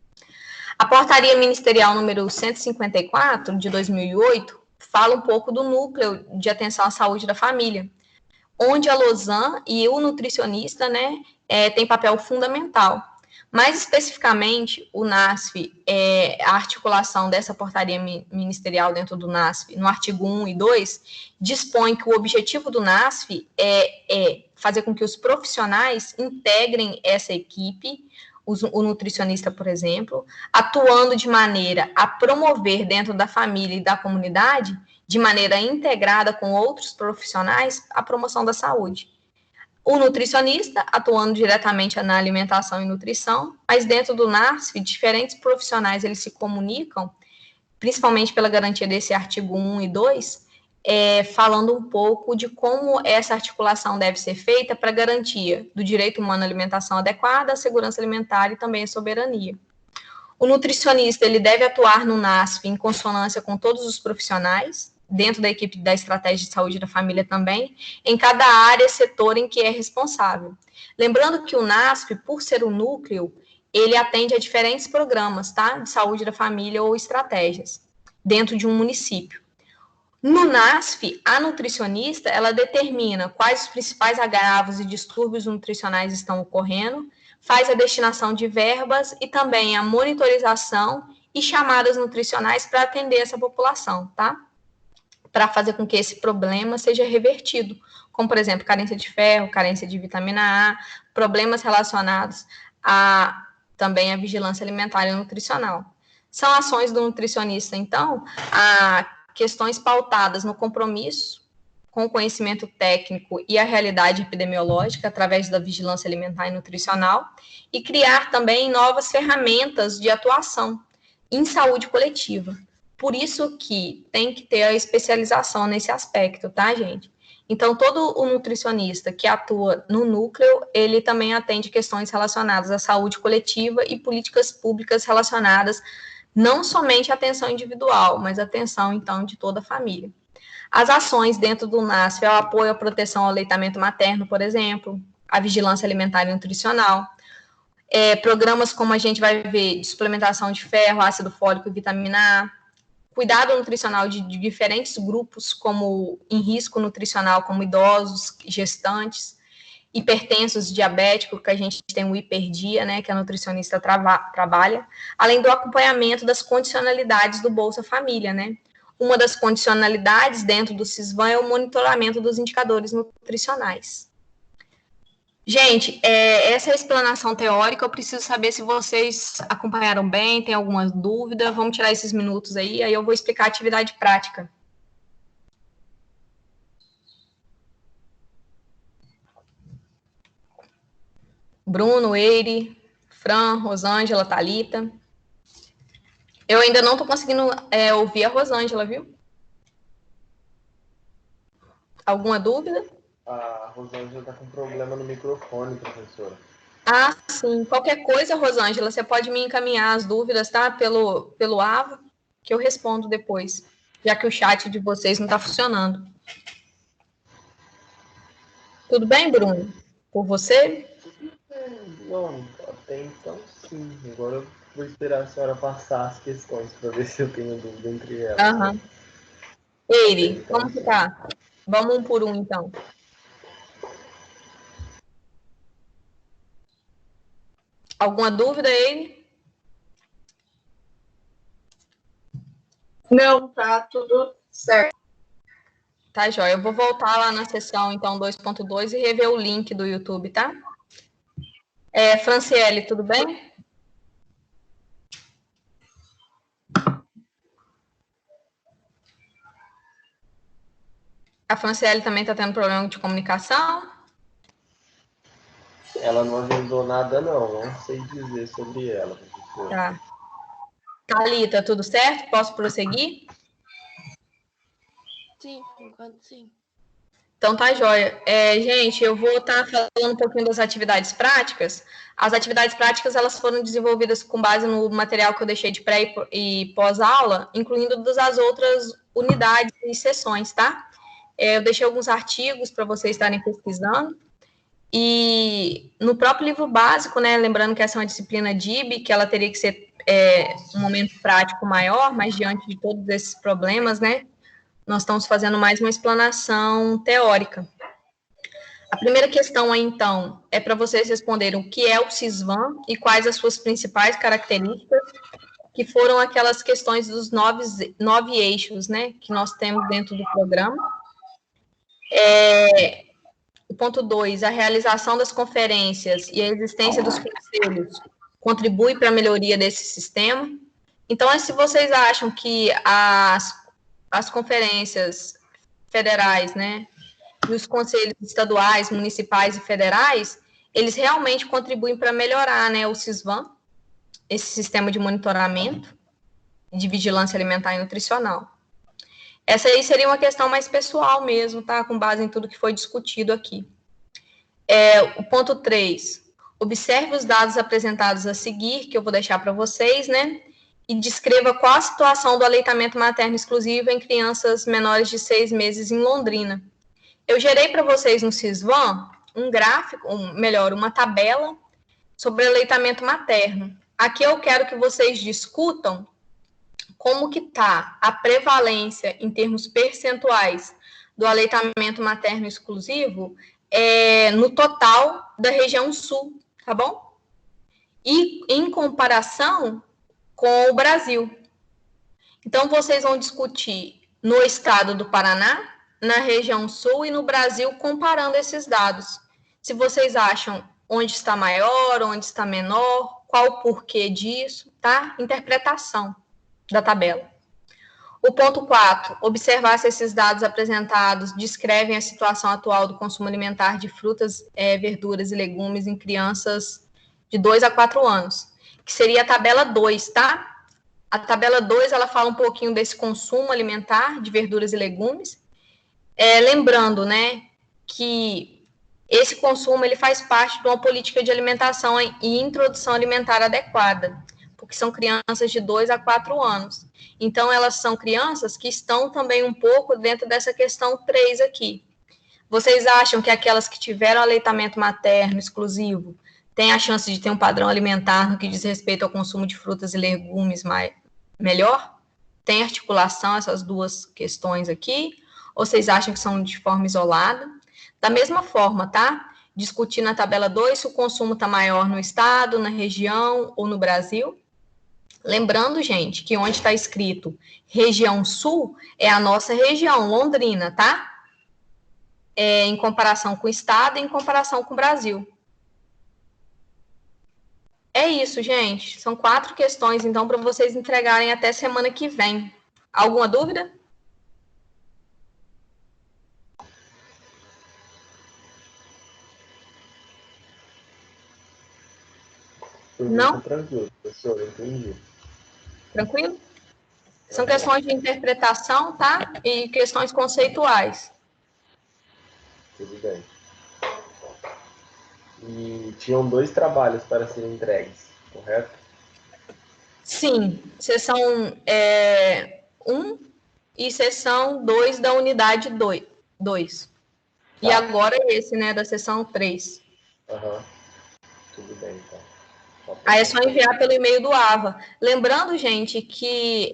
A Portaria Ministerial número 154, de 2008, fala um pouco do núcleo de atenção à saúde da família, onde a LOSAN e o nutricionista, né, tem papel fundamental. Mais especificamente, o NASF, a articulação dessa portaria ministerial dentro do NASF, no artigo 1 e 2, dispõe que o objetivo do NASF é fazer com que os profissionais integrem essa equipe, o nutricionista, por exemplo, atuando de maneira a promover dentro da família e da comunidade, de maneira integrada com outros profissionais, a promoção da saúde. O nutricionista, atuando diretamente na alimentação e nutrição, mas dentro do NASF, diferentes profissionais eles se comunicam, principalmente pela garantia desse artigo 1 e 2, falando um pouco de como essa articulação deve ser feita para garantia do direito humano à alimentação adequada, à segurança alimentar e também à soberania. O nutricionista ele deve atuar no NASF em consonância com todos os profissionais, dentro da equipe da estratégia de saúde da família também, em cada área, setor em que é responsável. Lembrando que o NASF, por ser um núcleo, ele atende a diferentes programas, tá? De saúde da família ou estratégias, dentro de um município. No NASF, a nutricionista, ela determina quais os principais agravos e distúrbios nutricionais estão ocorrendo, faz a destinação de verbas e também a monitorização e chamadas nutricionais para atender essa população, tá? Para fazer com que esse problema seja revertido, como, por exemplo, carência de ferro, carência de vitamina A, problemas relacionados também à vigilância alimentar e nutricional. São ações do nutricionista, então, a questões pautadas no compromisso com o conhecimento técnico e a realidade epidemiológica através da vigilância alimentar e nutricional e criar também novas ferramentas de atuação em saúde coletiva. Por isso que tem que ter a especialização nesse aspecto, tá, gente? Então, todo o nutricionista que atua no núcleo, ele também atende questões relacionadas à saúde coletiva e políticas públicas relacionadas não somente à atenção individual, mas à atenção, então, de toda a família. As ações dentro do NASF é o apoio à proteção ao aleitamento materno, por exemplo, a vigilância alimentar e nutricional, programas como a gente vai ver de suplementação de ferro, ácido fólico e vitamina A, cuidado nutricional de diferentes grupos, como em risco nutricional, como idosos, gestantes, hipertensos, diabéticos, que a gente tem o hiperdia, né, que a nutricionista trabalha, além do acompanhamento das condicionalidades do Bolsa Família, né. Uma das condicionalidades dentro do SISVAN é o monitoramento dos indicadores nutricionais. Gente, essa é a explanação teórica, eu preciso saber se vocês acompanharam bem, tem alguma dúvida, vamos tirar esses minutos aí eu vou explicar a atividade prática. Bruno, Eire, Fran, Rosângela, Thalita. Eu ainda não estou conseguindo ouvir a Rosângela, viu? Alguma dúvida? A Rosângela está com problema no microfone, professora. Ah, sim. Qualquer coisa, Rosângela, você pode me encaminhar as dúvidas, tá? Pelo AVA, que eu respondo depois, já que o chat de vocês não está funcionando. Tudo bem, Bruno? Por você? Não, até então sim. Agora eu vou esperar a senhora passar as questões para ver se eu tenho dúvida entre elas. Aham. Eire, como que tá? Vamos um por um, então. Alguma dúvida, Eire? Não, tá tudo certo. Tá, joia. Eu vou voltar lá na sessão, então, 2.2 e rever o link do YouTube, tá? Franciele, tudo bem? A Franciele também está tendo problema de comunicação? Ela não agendou nada, não sei dizer sobre ela, professor. Tá. Thalita, tudo certo? Posso prosseguir? Sim, enquanto sim. Então tá, joia. Gente, eu vou estar falando um pouquinho das atividades práticas. As atividades práticas, elas foram desenvolvidas com base no material que eu deixei de pré e pós-aula, incluindo as outras unidades e sessões, tá? Eu deixei alguns artigos para vocês estarem pesquisando. E no próprio livro básico, né, lembrando que essa é uma disciplina DIB, que ela teria que ser um momento prático maior, mas diante de todos esses problemas, né, nós estamos fazendo mais uma explanação teórica. A primeira questão aí, então, é para vocês responderem o que é o SISVAN e quais as suas principais características, que foram aquelas questões dos 9 eixos, né, que nós temos dentro do programa. O ponto 2, a realização das conferências e a existência dos conselhos contribui para a melhoria desse sistema. Então, se vocês acham que as conferências federais, né, e os conselhos estaduais, municipais e federais, eles realmente contribuem para melhorar, né, o SISVAN, esse sistema de monitoramento de vigilância alimentar e nutricional. Essa aí seria uma questão mais pessoal mesmo, tá? Com base em tudo que foi discutido aqui. O ponto 3. Observe os dados apresentados a seguir, que eu vou deixar para vocês, né? E descreva qual a situação do aleitamento materno exclusivo em crianças menores de 6 meses em Londrina. Eu gerei para vocês no SISVAN um gráfico, uma tabela sobre aleitamento materno. Aqui eu quero que vocês discutam como que está a prevalência em termos percentuais do aleitamento materno exclusivo no total da região sul, tá bom? E em comparação com o Brasil. Então, vocês vão discutir no estado do Paraná, na região sul e no Brasil, comparando esses dados. Se vocês acham onde está maior, onde está menor, qual o porquê disso, tá? Interpretação da tabela. O ponto 4, observar se esses dados apresentados descrevem a situação atual do consumo alimentar de frutas, verduras e legumes em crianças de 2 a 4 anos, que seria a tabela 2, tá? A tabela 2, ela fala um pouquinho desse consumo alimentar de verduras e legumes, lembrando, né, que esse consumo ele faz parte de uma política de alimentação e introdução alimentar adequada, porque são crianças de 2 a 4 anos. Então, elas são crianças que estão também um pouco dentro dessa questão 3 aqui. Vocês acham que aquelas que tiveram aleitamento materno exclusivo têm a chance de ter um padrão alimentar no que diz respeito ao consumo de frutas e legumes melhor? Tem articulação essas duas questões aqui? Ou vocês acham que são de forma isolada? Da mesma forma, tá? Discutir na tabela 2 se o consumo está maior no estado, na região ou no Brasil. Lembrando, gente, que onde está escrito região sul é a nossa região, Londrina, tá? Em comparação com o estado e em comparação com o Brasil. É isso, gente. São 4 questões, então, para vocês entregarem até semana que vem. Alguma dúvida? Não? Tranquilo, professor, entendi. Tranquilo? São questões de interpretação, tá? E questões conceituais. Tudo bem. E tinham 2 trabalhos para serem entregues, correto? Sim, sessão 1 e sessão 2 da unidade 2. E agora esse, né, da sessão 3. Aham. Tudo bem, então. Aí é só enviar pelo e-mail do AVA. Lembrando, gente, que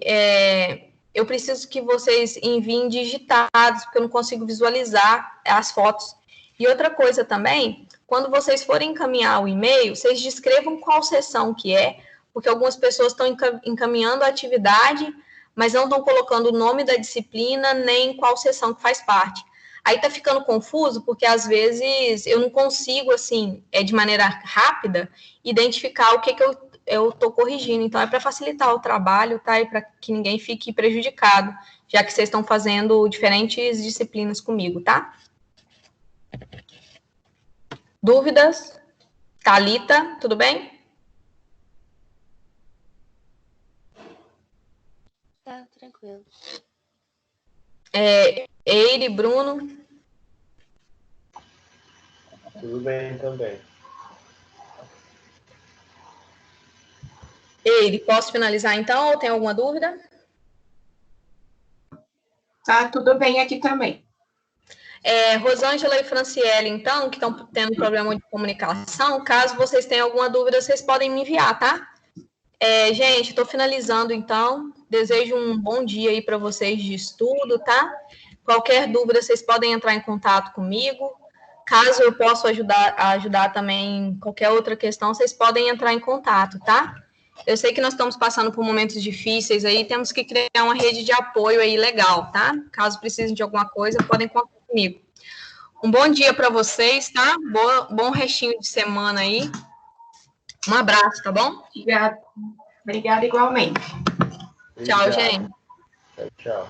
eu preciso que vocês enviem digitados, porque eu não consigo visualizar as fotos. E outra coisa também, quando vocês forem encaminhar o e-mail, vocês descrevam qual sessão que é, porque algumas pessoas estão encaminhando a atividade, mas não estão colocando o nome da disciplina, nem qual sessão que faz parte. Aí tá ficando confuso, porque às vezes eu não consigo, assim, de maneira rápida, identificar o que eu estou corrigindo. Então, é para facilitar o trabalho, tá? E para que ninguém fique prejudicado, já que vocês estão fazendo diferentes disciplinas comigo, tá? Dúvidas? Thalita, tudo bem? Tá, tranquilo. Eire, Bruno? Tudo bem também. Eire, posso finalizar então ou tem alguma dúvida? Tá, tudo bem aqui também. Rosângela e Franciele, então, que estão tendo problema de comunicação, caso vocês tenham alguma dúvida, vocês podem me enviar, tá? Gente, estou finalizando, então. Desejo um bom dia aí para vocês de estudo, tá? Qualquer dúvida, vocês podem entrar em contato comigo. Caso eu possa ajudar também em qualquer outra questão, vocês podem entrar em contato, tá? Eu sei que nós estamos passando por momentos difíceis aí, temos que criar uma rede de apoio aí legal, tá? Caso precisem de alguma coisa, podem contar comigo. Um bom dia para vocês, tá? Bom restinho de semana aí. Um abraço, tá bom? Obrigada igualmente. Tchau, gente. Tchau.